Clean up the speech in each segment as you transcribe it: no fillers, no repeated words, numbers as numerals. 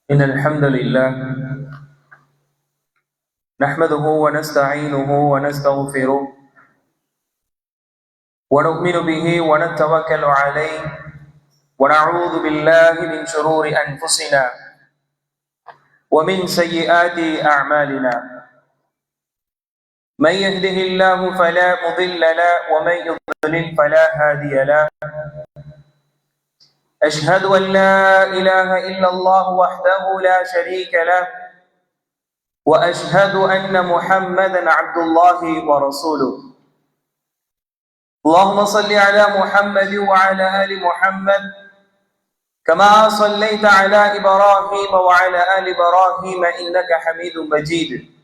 إن الحمد لله نحمده ونستعينه ونستغفره ونؤمن به ونتوكل عليه ونعوذ بالله من شرور أنفسنا ومن سيئات أعمالنا. من يهده الله فلا مضل له ومن يضلل فلا هادي له. أشهد أن لا إله إلا الله وحده لا شريك له وأشهد أن محمدا عبد الله ورسوله. اللهم صل على محمد وعلى آل محمد كما صليت على إبراهيم وعلى آل إبراهيم إنك حميد مجيد.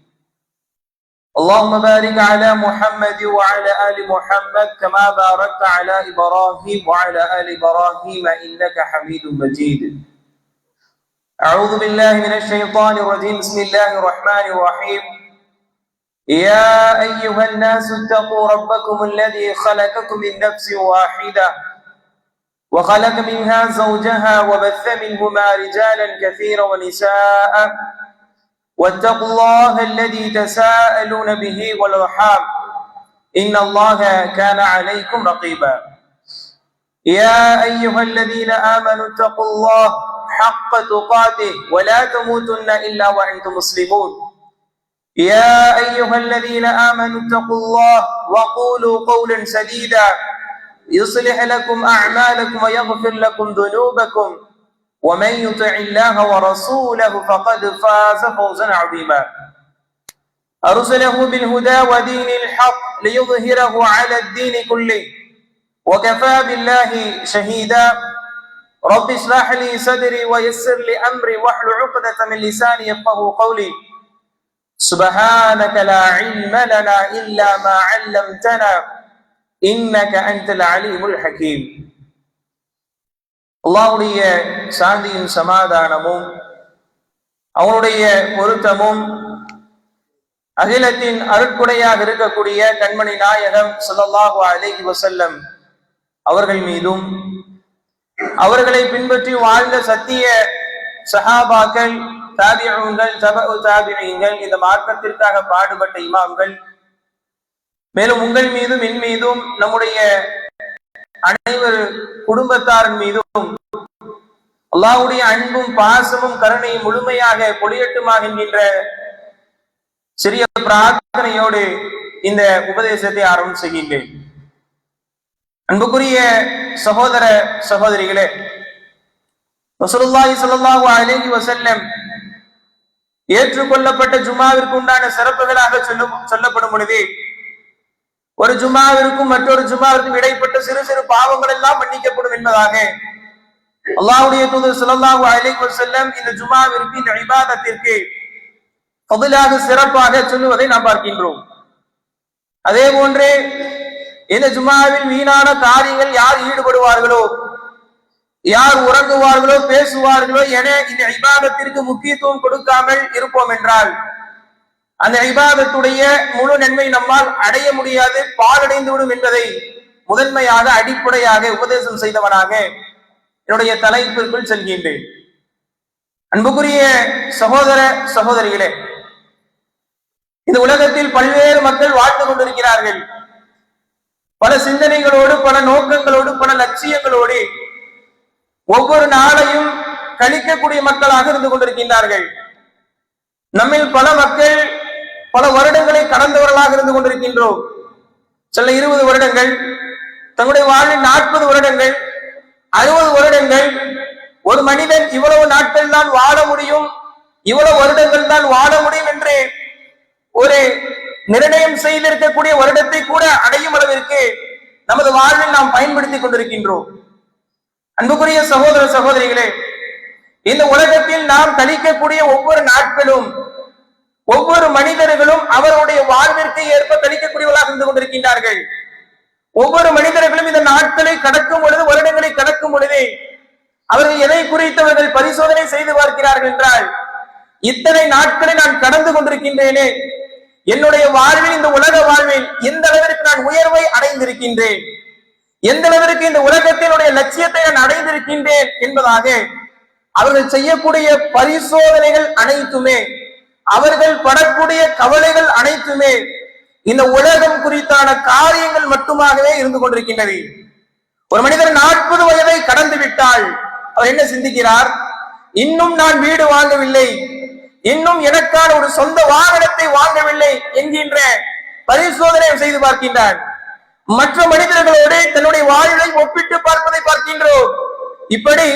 اللهم بارك على محمد وعلى آل محمد كما باركت على إبراهيم وعلى آل إبراهيم إنك حميد مجيد. أعوذ بالله من الشيطان الرجيم. بسم الله الرحمن الرحيم. يا أيها الناس اتقوا ربكم الذي خلقكم من نفس واحدة وخلق منها زوجها وبث منهما رجالا كثيرا ونساء واتقوا الله الذي تساءلون به والأرحام إن الله كان عليكم رقيبا. يا أيها الذين آمنوا اتقوا الله حق تقاته ولا تموتن إلا وأنتم مسلمون. يا أيها الذين آمنوا اتقوا الله وقولوا قولا سديدا يصلح لكم أعمالكم ويغفر لكم ذنوبكم ومن يطع الله ورسوله فقد فاز فوزا عظيما. أرسله بالهدى ودين الحق ليظهره على الدين كله وكفى بالله شهيدا. رب اشرح لي صدري ويسر لي أمري واحلل عقدة من لساني يفقهوا قولي. سبحانك لا علم لنا إلا ما علمتنا إنك أنت العليم الحكيم. அல்லாஹ்வுடைய சாந்தியும் சமாதானமும் அவனுடைய பொருத்தமும் அகிலத்தின் அருட்குடையாக இருக்கக்கூடிய கண்மணி நாயகம் ஸல்லல்லாஹு அலைஹி வஸல்லம் அவர்கள் மீதும் அவர்களை பின்பற்றி வாழ்ந்த சத்திய சஹாபாக்கள், தாபிஊன்கள், தபஉ தாபிஈன்கள், இந்த மார்க்கத்திற்காக பாடுபட்ட இமாம்கள், மேலும் உங்கள் மீதும் என் மீதும் நம்முடைய அனைவர் குடும்பத்தாரின் மீதும் அல்லாஹ்வுடைய அன்பும் பாசமும் கருணையும் முழுமையாக பொழியட்டுமாக என்கின்ற சிறிய பிரார்த்தனையோடு இந்த உபதேசத்தை ஆரம்பம் செய்கின்றேன். அன்புக்குரிய சகோதர சகோதரிகளே, ரசூலுல்லாஹி ஸல்லல்லாஹு அலைஹி வஸல்லம் ஏற்றுக்கொள்ளப்பட்ட ஜும்மாவிற்கு உண்டான சிறப்புகளாக சொல்லப்படும் பொழுது, ஒரு ஜும்மாவிற்கும் மற்றொரு ஜும்மாவிற்கும் இடைப்பட்ட சிறு சிறு பாவங்கள் எல்லாம் மன்னிக்கப்படும் என்பதாக அல்லாஹ்வுடைய தூதர் ஸல்லல்லாஹு அலைஹி வஸல்லம் இந்த ஜும்மாவிற்கு, இந்த இபாதத்திற்கு ஃபضலாக சிறப்பாக சொல்லுவதை நாம் பார்க்கின்றோம். அதே போன்றே இந்த ஜும்மாவில் வீணான காரியங்கள் யார் ஈடுபடுவார்களோ, யார் உறங்குவார்களோ, பேசுவார்களோ என இந்த இபாதத்திற்கு முக்கியத்துவம் கொடுக்காமல் இருப்போம் என்றால் அந்த இபாதத்துடைய முழு நன்மை நம்மால் அடைய முடியாது, பாழடைந்து விடும் என்பதை முதன்மையாக அடிப்படையாக உபதேசம் செய்தவனாக என்னுடைய தலைப்பிற்குள் செல்கின்றேன். அன்புக்குரிய சகோதர சகோதரிகளே, இந்த உலகத்தில் பல்வேறு மக்கள் வாழ்ந்து கொண்டிருக்கிறார்கள். பல சிந்தனைகளோடு, பல நோக்கங்களோடு, பல லட்சியங்களோடு ஒவ்வொரு நாளையும் கழிக்கக்கூடிய மக்களாக இருந்து கொண்டிருக்கின்றார்கள். நம்மில் பல மக்கள் பல வருடங்களை கடந்தவர்களாக இருந்து கொண்டிருக்கின்றோம். சில 20 வருடங்கள், தங்களுடைய வாழ்வில் 40 வருடங்கள், 60 வருடங்கள். ஒரு மனிதன் இவ்வளவு நாட்கள் தான் வாழ முடியும், இவ்வளவு வருடங்கள் தான் வாழ முடியும் என்று ஒரு நிர்ணயம் செய்திருக்கக்கூடிய வருடத்தை கூட அடையும் அளவிற்கு நமது வாழ்வில் நாம் பயன்படுத்திக் கொண்டிருக்கின்றோம். அன்புக்குரிய சகோதர சகோதரிகளே, இந்த உலகத்தில் நாம் கழிக்கக்கூடிய ஒவ்வொரு நாட்களும் ஒவ்வொரு மனிதர்களும் அவருடைய வாழ்விற்கு ஏற்ப கழிக்கக்கூடியவர்களாக இருந்து கொண்டிருக்கின்றார்கள். ஒவ்வொரு மனிதர்களும் இந்த நாட்களை கடக்கும் பொழுது, வருடங்களை கடக்கும் பொழுது அவர்கள் எதை குறித்தவர்கள் பரிசோதனை செய்து பார்க்கிறார்கள் என்றால், இத்தனை நாட்களை நான் கடந்து கொண்டிருக்கின்றேனே, என்னுடைய வாழ்வில், இந்த உலக வாழ்வில் எந்த அளவிற்கு நான் உயர்வை அடைந்திருக்கின்றேன், எந்த அளவிற்கு இந்த உலகத்தினுடைய லட்சியத்தை நான் அடைந்திருக்கின்றேன் என்பதாக அவர்கள் செய்யக்கூடிய பரிசோதனைகள் அனைத்துமே, அவர்கள் படக்கூடிய கவலைகள் அனைத்துமே இந்த உலகம் குறித்தான காரியங்கள் மட்டுமாகவே இருந்து கொண்டிருக்கின்றது. ஒரு மனிதர் 40 வயதை கடந்து விட்டால் அவர் என்ன சிந்திக்கிறார்? இன்னும் நான் வீடு வாங்கவில்லை, இன்னும் எனக்கான ஒரு சொந்த வாகனத்தை வாங்கவில்லை என்கின்ற பரிசோதனை செய்து பார்க்கின்றார். மற்ற மனிதர்களோடு தன்னுடைய வாழ்வை ஒப்பிட்டு பார்ப்பதை பார்க்கின்றோம். இப்படி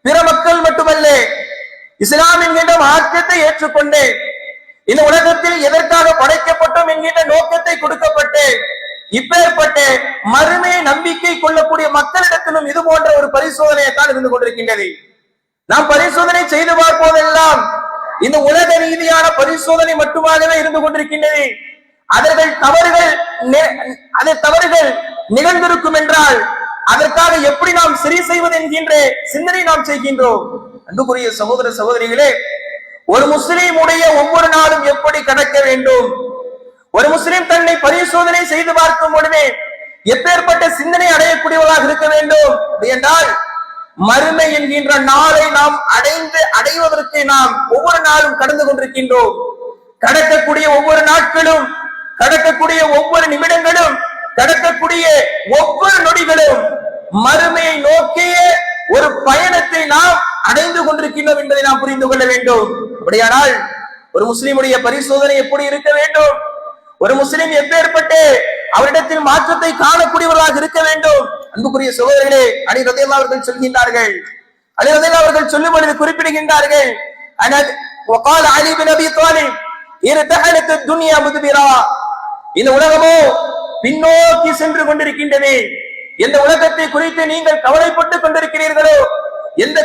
பிற மக்கள் மட்டுமல்ல, இஸ்லாம் என்கின்ற மார்க்கத்தை ஏற்றுக்கொண்டு இந்த உலகத்தில் எதற்காக படைக்கப்பட்டோம் என்கின்ற நோக்கத்தை கொடுக்கப்பட்டு இப்பேற்பட்ட மறுமை நம்பிக்கை கொள்ளக்கூடிய மக்களிடத்திலும் இது போன்ற ஒரு பரிசோதனையைத்தான் இருந்து கொண்டிருக்கின்றது. நாம் பரிசோதனை செய்து பார்ப்போதெல்லாம் இந்த உலக ரீதியான பரிசோதனை மட்டுமாகவே இருந்து கொண்டிருக்கின்றது. தவறுகள் நிகழ்ந்திருக்கும் என்றால் அதற்காக எப்படி நாம் சரி செய்வது என்கின்ற சிந்தனை நாம் செய்கின்றோம். அன்புக்குரிய சகோதர சகோதரிகளே, ஒரு முஸ்லிமுடைய ஒவ்வொரு நாளும் எப்படி கடக்க வேண்டும், ஒரு முஸ்லிம் தன்னை பரிசோதனை செய்து பார்க்கும் பொழுது எப்பேற்பட்ட சிந்தனை அடையக்கூடியவர்களாக இருக்க வேண்டும் என்றால், மறுமை என்கின்ற நாளை நாம் அடைவதற்கு நாம் ஒவ்வொரு நாளும் கடந்து கொண்டிருக்கின்றோம். கடக்கக்கூடிய ஒவ்வொரு நாட்களும், கடக்கக்கூடிய ஒவ்வொரு நிமிடங்களும், கடக்கக்கூடிய ஒவ்வொரு நொடிகளும் மறுமையை நோக்கிய ஒரு பயணத்தை நாம் அடைந்து கொண்டிருக்கின்றோம் என்பதை நாம் புரிந்து கொள்ள வேண்டும். அப்படியானால் ஒரு முஸ்லிமுடைய பரிசோதனை எப்படி இருக்க வேண்டும், ஒரு முஸ்லிம் எப்பேற்பட்டு அவரிடத்தில் மாற்றத்தை காணக்கூடியவர்களாக இருக்க வேண்டும். அன்புக்குரிய சகோதரர்களே, அலி ரலியல்லாஹு அவர்கள் சொல்கின்றார்கள், அலி ரலியல்லாஹு அவர்கள் சொல்லும் பொழுது குறிப்பிடுகின்றார்கள், وقال علي بن ابي طالب ارتحلت الدنيا مدبرا, இந்த உலகமோ பின்னோக்கி சென்று கொண்டிருக்கின்றது. எந்த உலகத்தை குறித்து நீங்கள் கவலைப்பட்டுக் கொண்டிருக்கிறீர்களோ, எந்த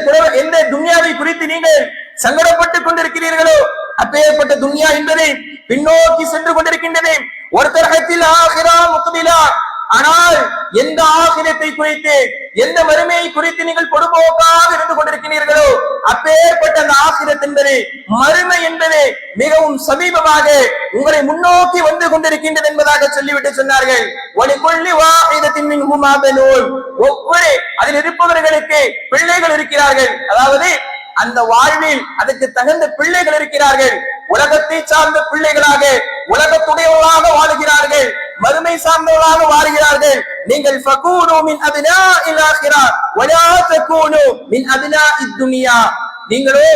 துன்யாவை குறித்து நீங்கள் சங்கடப்பட்டுக் கொண்டிருக்கிறீர்களோ, அப்பேற்பட்ட துன்யா என்பது பின்னோக்கி சென்று கொண்டிருக்கின்றது. ஒரு தரகத்தில் ஆகிரா முக்பிலா, ஆனால் எந்த ஆகிரத்தை குறித்து, எந்த மறுமையை குறித்து நீங்கள் பொடுபோக்காக இருந்து கொண்டிருக்கிறீர்களோ, அப்பேற்பட்ட அந்த ஆகிரத் என்பது, மறுமை என்பது மிகவும் சமீபமாக உங்களை முன்னோக்கி வந்து கொண்டிருக்கின்றது என்பதாக சொல்லிவிட்டு சொன்னார்கள். ஒவ்வொரு அதில் இருப்பவர்களுக்கு பிள்ளைகள் இருக்கிறார்கள், அதாவது அந்த வாழ்வில் அதற்கு தகுந்த பிள்ளைகள் இருக்கிறார்கள். உலகத்தை சார்ந்த பிள்ளைகளாக, உலகத்துடையவர்களாக வாழுகிறார்கள், மறுமை சார்ந்தவர்களாக வாழுகிறார்கள். நீங்கள் ஃபகூனு மின் அப்னாஇல் ஆகிரா வலா தகூனு மின் அப்னாஇத் துன்யா, நீங்களோ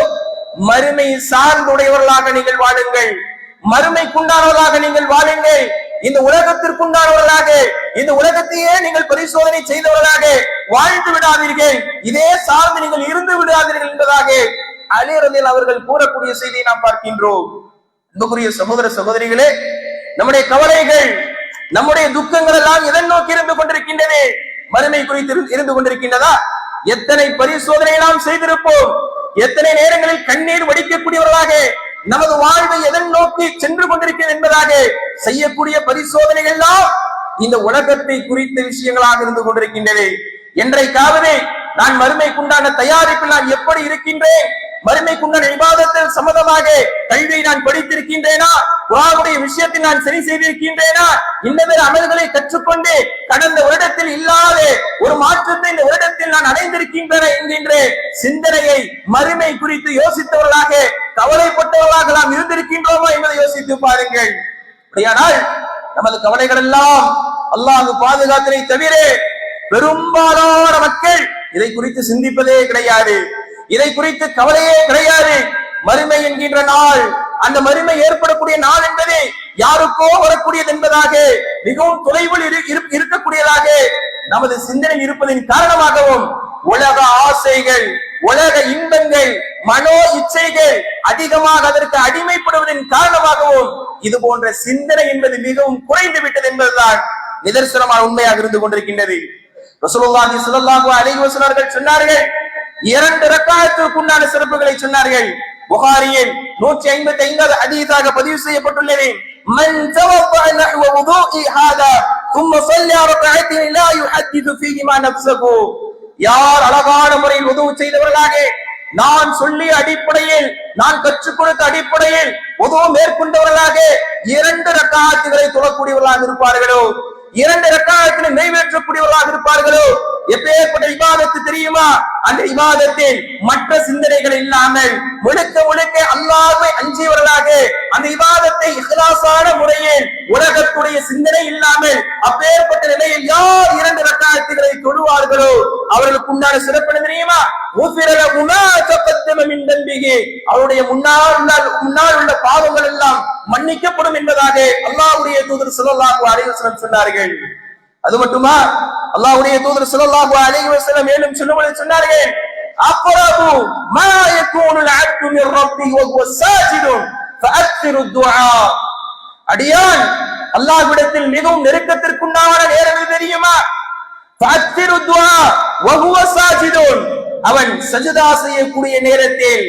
மறுமை சார்ந்துடையவர்களாக நீங்கள் வாழுங்கள், மறுமைக்குண்டானவர்களாக நீங்கள் வாழுங்கள். இந்த உலகத்திற்குண்டானவர்களாக, இந்த உலகத்தையே நீங்கள் பரிசோதனை செய்தவர்களாக வாழ்ந்து விடாதீர்கள், இதே சார்ந்து நீங்கள் இருந்து விடாதீர்கள் என்பதாக அலி ரலியல்லாஹு அவர்கள் கூறக்கூடிய செய்தியை நாம் பார்க்கின்றோம். அன்புக்குரிய சகோதர சகோதரிகளே, நம்முடைய கவலைகள், நம்முடைய துக்கங்கள் எல்லாம் எதன் நோக்கி இருந்து கொண்டிருக்கின்றன? மறுமை குறித்து இருந்து கொண்டிருக்கின்றதா? எத்தனை பரிசோதனை நாம் செய்திருப்போம், எத்தனை நேரங்களில் கண்ணீர் வடிக்கக்கூடியவர்களாக நமது வாழ்வை எதன் நோக்கி சென்று கொண்டிருக்கிறது என்பதாக செய்யக்கூடிய பரிசோதனைகள் எல்லாம் இந்த உலகத்தை குறித்த விஷயங்களாக இருந்து கொண்டிருக்கின்றது. என்றைக்காவது நான் மறுமைக்குண்டான தயாரிப்பில் நான் எப்படி இருக்கின்றேன், மறுமைக்குண்டான இபாதத்தில் சம்மதமாக கல்வியை நான் படித்திருக்கின்றேனா, குர்ஆனுடைய விஷயத்தில் நான் சரி செய்திருக்கின்றேனா, இன்னொரு அமல்களை கற்றுக்கொண்டு கடந்த வருடத்தில் இல்லாத ஒரு மாற்றத்தை இந்த வருடத்தில் நான் அடைந்திருக்கின்றன என்கின்ற சிந்தனையை மறுமை குறித்து யோசித்தவர்களாக, கவலைப்பட்டவர்களாக நாம் இருந்திருக்கின்றோமா என்பதை யோசித்து பாருங்கள். அப்படியானால் நமது கவலைகள் எல்லாம் அல்லாஹ் பாதுகாத்ததை தவிர பெரும்பாலான மக்கள் இதை குறித்து சிந்திப்பதே கிடையாது, இதை குறித்து கவலையே கிடையாது. மறுமை என்கின்ற நாள், அந்த மறுமை ஏற்படக்கூடிய நாள் என்பது யாருக்கோ வரக்கூடியது என்பதாக, மிகவும் தொலைவில் இருக்கக்கூடியதாக நமது சிந்தனை இருப்பதின் காரணமாகவும், உலக ஆசைகள், உலக இன்பங்கள், மனோ இச்சைகள் அதிகமாக அதற்கு அடிமைப்படுவதன் காரணமாகவும் இது போன்ற சிந்தனை என்பது மிகவும் குறைந்து விட்டது என்பதுதான் நிதர்சனமான உண்மையாக இருந்து கொண்டிருக்கின்றது. ரசூலுல்லாஹி ஸல்லல்லாஹு அலைஹி வஸல்லம் அவர்கள் சொன்னார்கள், 2 ரக்காஅத்துக்கு உண்டான சிறப்புகளை சொன்னார்கள். புகாரியில் 155வது ஹதீஸாக பதிவு செய்யப்பட்டுள்ளது. மன் தவஃபஅ நஹ்வ வுதுஇ ஹாதா ثم صلى ركعتين لا يحدث فيهما نفسه, யார் அழகான முறையில் வுது செய்தவர்களாக, நான் சொல்லிய அடிப்படையில், நான் கற்றுக் கொடுத்த அடிப்படையில் வுது மேற்கொண்டவர்களாக 2 ரக்காத்துகளை தொழக்கூடியவர்களாக இருப்பார்களோ, 2 ரக்காயத்தினை நிறைவேற்றக்கூடியவர்களாக இருப்பார்களோ, எப்பேற்பட்ட இபாதத்து தெரியுமா? அந்த இபாதத்தில் மற்ற சிந்தனைகள் இல்லாமல் முழுக்க முழுக்க அல்லாஹ்வை அஞ்சியவர்களாக அந்த இபாதத்தை இஹ்லாஸான முறையில் உலகத்துடைய சிந்தனை இல்லாமல் அப்பேற்பட்ட நிலையில் யார் 2 ரக்காயத்துகளை தொழுவார்களோ அவர்களுக்கு உண்டான சிறப்பு என்ன தெரியுமா? அவருடைய முன்னால் உள்ள பாவங்கள் எல்லாம் மன்னிக்கப்படும் என்பதாக அல்லாஹ்வுடைய தூதர் ஸல்லல்லாஹு அலைஹி வஸல்லம் சொன்னார்கள். அது மட்டுமா, அல்லாஹ்வுடைய தூதர் ஸல்லல்லாஹு அலைஹி வஸல்லம் மேலும் சொல்லும்போது சொன்னார்கள், அக்ரபு மா யகூனுல் அப்து மிர் ரப்பிஹி வ ஹுவ சாஜிதுன் ஃபஅக்ஸிரு துஆ. அடியான் அல்லாஹ்விடத்தில் மிகவும் நெருக்கத்திற்குண்டான நேரம் தெரியுமா? ஃபஅக்ஸிரு துஆ வ ஹுவ சாஜிதுன். அவன் சஜதா செய்யக்கூடிய நேரத்தில்,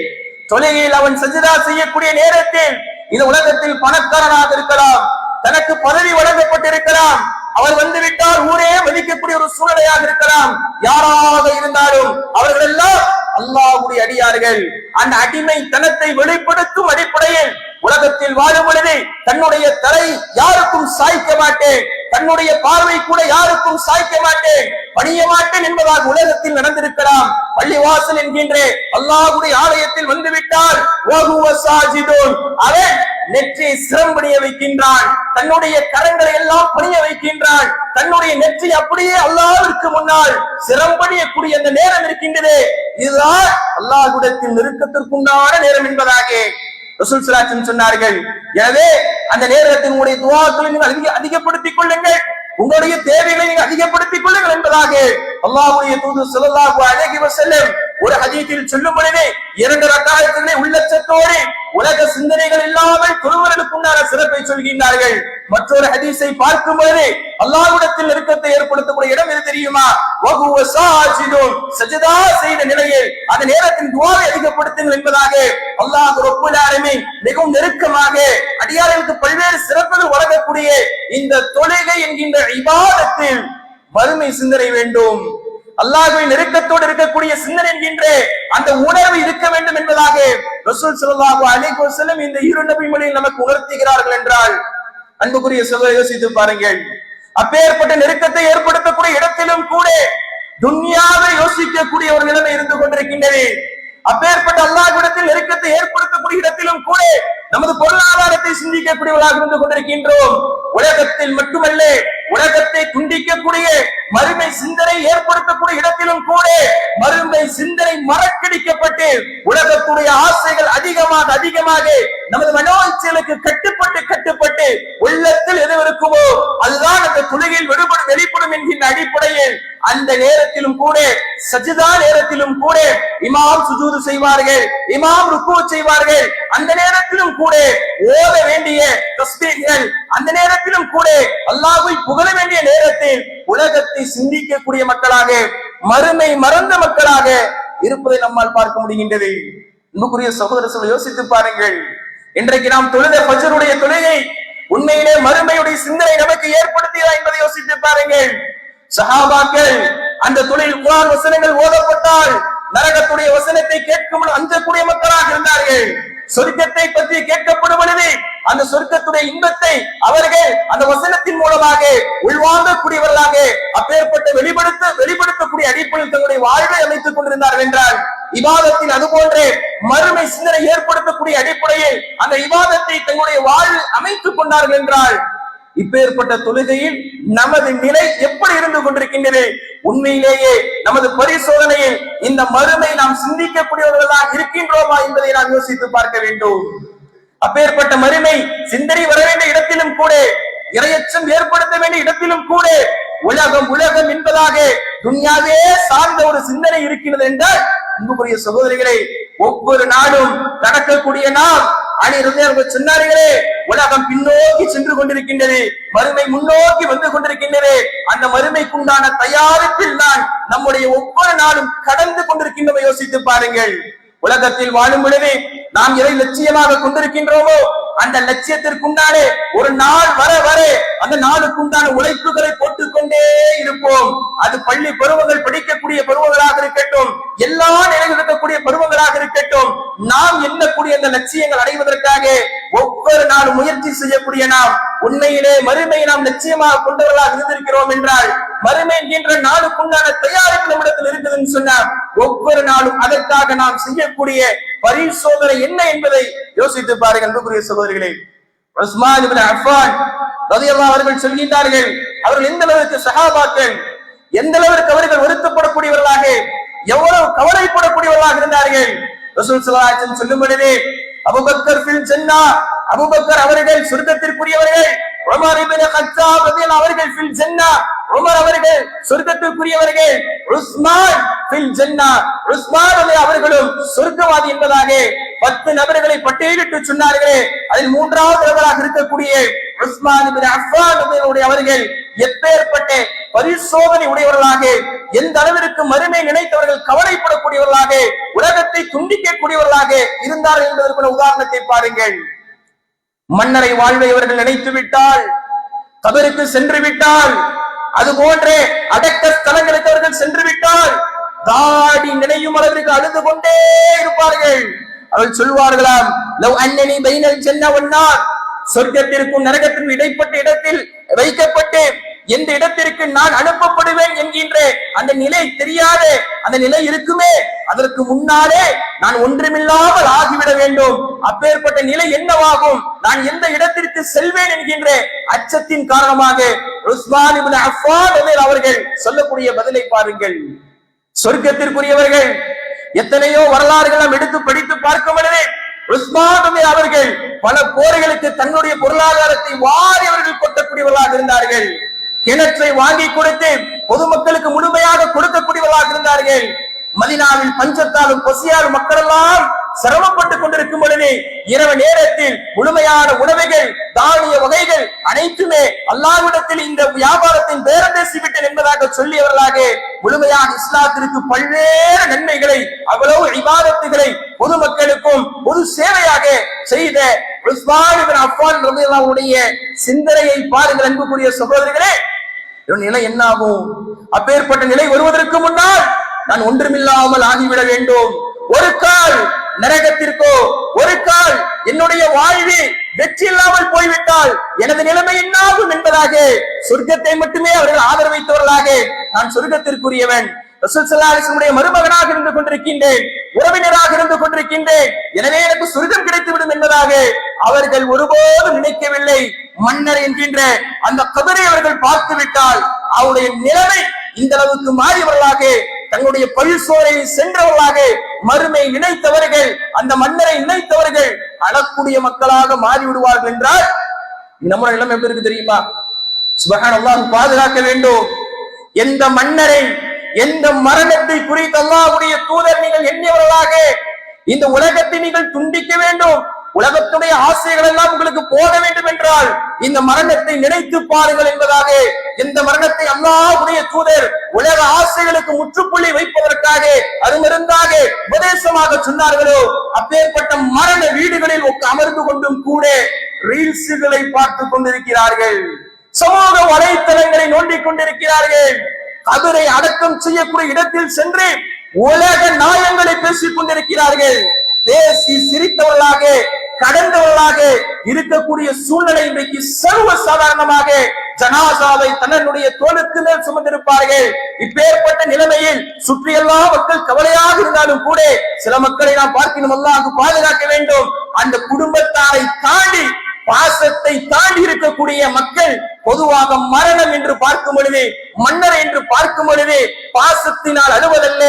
தொழுகையில் அவன் சஜதா செய்யக்கூடிய நேரத்தில், இந்த உலகத்தில் பணக்காரனாக இருக்கலாம், தனக்கு பதவி வழங்கப்பட்டிருக்கலாம், அவர் வந்துவிட்டால் ஊரே மதிக்கக்கூடிய ஒரு சூழ்நிலையாக இருக்கலாம், யாராக இருந்தாலும் அவர்கள் எல்லாம் அல்லாஹ்வுடைய அடியார்கள். அந்த அடிமைத்தனத்தை வெளிப்படுத்தும் அடிப்படையில் உலகத்தில் வாழும் பொழுது தன்னுடைய தலை யாருக்கும் சாய்க்க மாட்டேன், தன்னுடைய பார்வை கூட யாருக்கும் சாய்க்க மாட்டேன், பணிய மாட்டேன் என்பதாக உலகத்தில் நடந்திருக்கலாம். பள்ளிவாசல் என்கின்ற அல்லாஹ்வுடைய ஆலயத்தில் வந்துவிட்டால் அவன் நெற்றியை சிரம்பணிய வைக்கின்றான், தன்னுடைய கரங்களை எல்லாம் பணிய வைக்கின்றான், தன்னுடைய நெற்றி அப்படியே அல்லாஹ்விற்கு முன்னால் சிரம்பணியக்கூடிய அந்த நேரம் இருக்கின்றது. இதுதான் அல்லாஹ்விடத்தில் நெருக்கத்திற்குண்டான நேரம் என்பதாக ரசூல் ஸல்லல்லாஹு அலைஹி வஸல்லம் சொன்னார்கள். எனவே அந்த நேரத்தில் உங்களுடைய துஆக்களை நீங்கள் அதிகப்படுத்திக் கொள்ளுங்கள், உங்களுடைய தேவைகளை நீங்கள் அதிகப்படுத்திக் கொள்ளுங்கள் என்பதாக அல்லாஹ்வுடைய தூதர் ஸல்லல்லாஹு அலைஹி வஸல்லம் ஒரு ஹதீஸில் சொல்லும் பொழுது 2 ரக்காயத்தினை உள்ளச்சத்தோடு உலக சிந்தனைகள் இல்லாமல் தொழுவதற்கு உண்டான சிறப்பை சொல்கின்றார்கள். மற்றொரு ஹதீஸை பார்க்கும் பொழுது அல்லாஹ்விடத்தில் நெருக்கத்தை ஏற்படுத்தக்கூடிய இடம் எது தெரியுமா? வஹுவ சாஜிதுன். சஜதா செய்த நிலையில் அந்த நேரத்தின் துஆவை அதிகப்படுத்துங்கள் என்பதாக அல்லாஹ் ரப்பல் ஆலமீன் மிகவும் நெருக்கமாக அடியார்களுக்கு பல்வேறு சிறப்புகள் வழங்கக்கூடிய இந்த தொழுகை என்கின்ற இபாதத்தில் மறுமை சிந்தனை வேண்டும், அல்லாஹ்வை நெருக்கத்தோடு இருக்கக்கூடிய சிந்தனை என்கின்ற அந்த உணர்வு இருக்க வேண்டும் என்பதாக ரசூல் ஸல்லல்லாஹு அலைஹி வஸல்லம் இந்த இரு நபிமொழியில் நமக்கு உணர்த்துகிறார்கள் என்றால், அன்புக்குரிய சகோதரரை யோசித்து பாருங்கள். அப்பேற்பட்ட நெருக்கத்தை ஏற்படுத்தக்கூடிய இடத்திலும் கூட துன்யாவை யோசிக்கக்கூடிய ஒரு நிலைமை இருந்து கொண்டிருக்கின்றது. அப்பேற்பட்ட அல்லாஹ்விடத்தில் நெருக்கத்தை ஏற்படுத்தக்கூடிய இடத்திலும் கூட நமது பொருளாதாரத்தை சிந்திக்கக்கூடியவர்களாக இருந்து கொண்டிருக்கின்றோம். உலகத்தில் மட்டுமல்ல, உலகத்தை துண்டிக்கக்கூடிய மறுமை சிந்தனை ஏற்படுத்தக்கூடிய இடத்திலும் கூட மறுமை சிந்தனை மறக்கடிக்கப்பட்டு உலகத்துடைய ஆசைகள் அதிகமாக அதிகமாக நமது மனோச்சலுக்கு கட்டுப்பட்டு உள்ளத்தில் எது இருக்குமோ அதுதான் அந்த தொழுகையில் வெளிப்படும் என்கின்ற அடிப்படையில் அந்த நேரத்திலும் கூட சஜ்தா நேரத்திலும் கூட இமாம் சுஜூது செய்வார்கள், இமாம் ருக்கு செய்வார்கள். அந்த நேரத்திலும் கூட ஓத வேண்டிய தஸ்பீஹ்கள், அந்த நேரத்திலும் கூட அல்லாஹ்வை புகழ வேண்டிய நேரத்தில் உலகத்தை சிந்திக்கக்கூடிய மக்களாக, மறுமை மறந்த மக்களாக இருப்பதை நம்மால் பார்க்க முடிகின்றது. அன்புக்குரிய சகோதரர்கள் யோசித்து பாருங்கள். இன்றைக்கு நாம் தொழுத ஃபஜ்ருடைய தொழுகை உண்மையிலே மறுமையுடைய சிந்தனை நமக்கு ஏற்படுத்தியதா என்பதை யோசித்து பாருங்கள். சஹாபாக்கள் அந்த தொழில் குர்ஆன் வசனங்கள் ஓதப்பட்டால் நரகத்துடைய வசனத்தை கேட்கும் அஞ்சக்கூடிய மக்களாக இருந்தார்கள். சொர்க்கத்தை பற்றி கேட்கப்படும் பொழுது அந்த சொர்க்கத்துடைய இன்பத்தை அவர்கள் அந்த வசனத்தின் மூலமாக உள்வாங்கக்கூடியவர்களாக அப்பேற்பட்ட வெளிப்படுத்தக்கூடிய அடிப்படையில் தங்களுடைய வாழ்வை அமைத்துக் கொண்டிருந்தார்கள் என்றால், இபாதத்தில் அதுபோன்று மறுமை சிந்தனை ஏற்படுத்தக்கூடிய அடிப்படையில் அந்த இபாதத்தை தங்களுடைய வாழ்வில் அமைத்துக் கொண்டார்கள் என்றால், இப்பேற்பட்ட தொழுகையில் நமது நிலை எப்படி இருந்து கொண்டிருக்கின்றது? உண்மையிலேயே நமது பரிசோதனையில் இந்த மறுமை நாம் சிந்திக்கக்கூடியவர்களாக இருக்கின்றோமா என்பதை நாம் யோசித்து பார்க்க வேண்டும். அப்பேற்பட்ட மறுமை சிந்தனை வர வேண்டிய இடத்திலும் கூட, இரையச்சம் ஏற்படுத்த வேண்டிய இடத்திலும் கூட உலகம் என்பதாக துன்யாவே சார்ந்த ஒரு சிந்தனை இருக்கிறது என்றால், அன்புக்குரிய சகோதரிகளே, ஒவ்வொரு நாடும் நடக்கக்கூடிய நாம் சொன்னார்களே, உலகம் பின்னோக்கி சென்று கொண்டிருக்கின்றது, மறுமை முன்னோக்கி வந்து கொண்டிருக்கின்றது. அந்த மறுமைக்குண்டான தயாரிப்பில் தான் நம்முடைய ஒவ்வொரு நாளும் கடந்து கொண்டிருக்கின்றன. யோசித்து பாருங்கள். உலகத்தில் வாழும் பொழுது நாம் எதை லட்சியமாக கொண்டிருக்கின்றோமோ அந்த லட்சியத்திற்குண்டானே ஒரு நாள் வர அந்த நாளுக்குண்டான உழைப்புகளை போட்டுக்கொண்டே இருப்போம். அது பள்ளி பருவங்கள் படிக்கக்கூடிய பருவங்களாக இருக்கட்டும், எல்லா நிலையில் இருக்கக்கூடிய பருவங்களாக இருக்கட்டும், நாம் எண்ணக்கூடிய அந்த லட்சியங்கள் அடைவதற்காக ஒவ்வொரு நாளும் முயற்சி செய்யக்கூடிய நாம் உண்மையிலே மறுமையை நாம் நிச்சயமாக கொண்டவர்களாக இருந்திருக்கிறோம் என்றால், மறுமை என்கின்ற நாளுக்குண்டான தயாரிப்பு நம்மிடத்தில் இருக்குதுன்னு சொன்னார். ஒவ்வொரு நாளும் அதற்காக நாம் செய்யக்கூடிய பரிசோதனை என்ன என்பதை யோசித்து பாருங்கள் அன்புக்குரிய சகோதரிகளே. உஸ்மான் இப்னு அஃபான் ரலியல்லாஹு அவர்கள் சொல்கின்றார்கள், அவர்கள் எந்த அளவுக்கு சஹாபாக்கள், எந்த அளவுக்கு அவர்கள் வருத்தப்படக்கூடியவர்களாக, எவ்வளவு கவலைப்படக்கூடியவர்களாக இருந்தார்கள். ரசூல் ஸல்லல்லாஹு அலைஹி வஸல்லம் சொல்லும் பொழுது, அபூபக்கர் ஃபில் ஜன்னா, அபூபக்கர் அவர்கள் சொர்க்கத்திற்குரியவர்கள், உமர் இப்னு கத்தாப் ரலியல்லாஹு அவர்கள் ஃபில் ஜன்னா, உமர் அவர்கள் சொர்க்கத்திற்குரியவர்கள், உஸ்மான் ஃபில் ஜன்னா, உஸ்மான் அவர்களும் சொர்க்கவாதி என்பதாக 10 நபர்களை பட்டியலிட்டு சொன்னார்களே, அதில் 3வது நபராக இருக்கக்கூடிய உஸ்மான் இப்னு அஃபான் அவர்கள் எப்பேற்பட்ட பரிசோதனை உடையவர்களாக, எந்த அளவிற்கு மறுமை நினைத்தவர்கள் கவலைப்படக்கூடியவர்களாக, உலகத்தை துண்டிக்கக்கூடியவர்களாக இருந்தார்கள் என்பதற்கான உதாரணத்தை பாருங்கள். மன்னரை வாழ்வை அவர்கள் நினைத்து விட்டால், கபருக்கு சென்று விட்டால், அது போன்ற அடக்க ஸ்தலங்களுக்கு அவர்கள் சென்று விட்டால் தாடி நினையும் அளவிற்கு அழுது கொண்டே இருப்பார்கள். அவர்கள் சொல்வார்களாம், லவ் அன்னனி பைனல் ஜன்னா வன் நார், சொர்க்கத்திற்கும் நரகத்திற்கும் இடைப்பட்ட இடத்தில் வைக்கப்பட்டு எந்த இடத்திற்கு நான் அனுப்பப்படுவேன் என்கின்ற அந்த நிலை தெரியாத அந்த நிலை இருக்குமே, அதற்கு முன்னாலே நான் ஒன்றுமில்லாமல் ஆகிவிட வேண்டும். அப்பேற்பட்ட நிலை என்னவாகும், நான் எந்த இடத்திற்கு செல்வேன் என்கின்ற அச்சத்தின் காரணமாக உஸ்மான் இப்னு அஃபான் அவர்கள் சொல்லக்கூடிய பதிலை பாருங்கள். சொர்க்கத்திற்குரியவர்கள் எத்தனையோ வரலாறுகள் நாம் எடுத்து படித்து பார்க்க முடியும். உஸ்மான் அவர்கள் பல போர்களுக்கு தன்னுடைய பொருளாதாரத்தை வாரி அவர்கள் கொட்டக்கூடியவர்களாக இருந்தார்கள். கிணற்றை வாங்கி கொடுத்து பொதுமக்களுக்கு முழுமையாக கொடுக்கக்கூடியவர்களாக இருந்தார்கள். மதீனாவில் பஞ்சத்தாலும் பசியாலும் மக்கள் எல்லாம் சிரமப்பட்டுக் கொண்டிருக்கும் பொழுது இரவு நேரத்தில் முழுமையான உணவுகள், தானிய வகைகள் அனைத்துமே அல்லாஹ்விடத்தில் இந்த வியாபாரத்தின் பேரம் பேசிவிட்டேன் என்பதாக சொல்லியவர்களாக முழுமையாக இஸ்லாத்திற்கு பல்வேறு நன்மைகளை, அவ்வளவு இபாதத்துகளை பொதுமக்களுக்கும் பொது சேவையாக செய்த உஸ்மான் இப்னு அஃபான் ரலியல்லாஹு அன்ஹுடைய சிந்தனையை பாருங்கள் அன்புக்குரிய சகோதரர்களே. நிலை என்னாகும்? அப்பேற்பட்ட நிலை வருவதற்கு முன்னால் நான் ஒன்றுமில்லாமல் ஆகிவிட வேண்டும். ஒரு கால் நரகத்திற்கோ, ஒரு கால் என்னுடைய வாழ்வு வெற்றி இல்லாமல் போய்விட்டால் எனது நிலைமை என்னாகும் என்பதாக சொர்க்கத்தை மட்டுமே அவர்கள் ஆதரவைத்தவர்களாக, நான் சொர்க்கத்திற்குரியவன், ரசூல் ஸல்லல்லாஹு அலைஹி வஸல்லம் மருமகனாக இருந்து கொண்டிருக்கின்றேன், உறவினராக இருந்து கொண்டிருக்கின்றேன், எனவே எனக்கு சொர்க்கம் கிடைத்துவிடும் என்பதாக அவர்கள் ஒருபோதும் நினைக்கவில்லை. மன்னர் என்கின்ற அந்த கபரை அவர்கள் பார்த்து விட்டால் அவருடைய நிலைமை இந்த அளவுக்கு மாறியவர்களாக, தங்களுடைய பழிசோரை சென்றவர்களாக, மறுமை நினைத்தவர்கள், அந்த மன்னரை நினைத்தவர்கள் அழக்கூடிய மக்களாக மாறிவிடுவார்கள் என்றால் நம்ம நிலைமை எப்படி இருக்கு தெரியுமா? சுப்ஹானல்லாஹ், பாதுகாக்க வேண்டும். எந்த மன்னரை, எந்த மரணத்தை குறித்து அல்லாஹ்வுடைய தூதர் நீங்கள் எண்ணியவர்களாக இந்த உலகத்தை நீங்கள் துண்டிக்க வேண்டும், உலகத்துடைய ஆசைகள் எல்லாம் உங்களுக்கு போக வேண்டும் என்றால் இந்த மரணத்தை நினைத்து பாருங்கள் என்பதாக எந்த மரணத்தை அல்லாஹ்வுடைய தூதர் உலக ஆசைகளுக்கு முற்றுப்புள்ளி வைப்பதற்காக அருமருந்தாக உபதேசமாக சொன்னார்களோ, அப்பேற்பட்ட மரண வீடுகளில் அமர்ந்து கொண்டும் கூட ரீல்ஸுகளை பார்த்து கொண்டிருக்கிறார்கள், சமூக வலைத்தளங்களை நோண்டிக் கொண்டிருக்கிறார்கள், கபரை அடக்கம் செய்யக்கூடிய இடத்தில் சென்று உலக நாயங்களை பேசிக் கொண்டிருக்கிறார்கள். பேசி சிரித்தவர்களாக, கடந்தவர்களாக இருக்கக்கூடிய சூழ்நிலை இன்றைக்கு சர்வ சாதாரணமாக ஜனாசாவை தன்னுடைய தோளுக்கு மேல் சுமந்திருப்பார்கள். இப்பேற்பட்ட நிலைமையில் சுற்றியெல்லாம் மக்கள் கவலையாக இருந்தாலும் கூட சில மக்களை நாம் பார்க்கணும், அல்லாஹ் பாதுகாக்க வேண்டும். அந்த குடும்பத்தாரை தாண்டி, பாசத்தை தாண்டி இருக்கக்கூடிய மக்கள் பொதுவாக மரணம் என்று பார்க்கும் பொழுது, மன்னர் என்று பார்க்கும் பொழுது பாசத்தினால் அழுவதல்ல,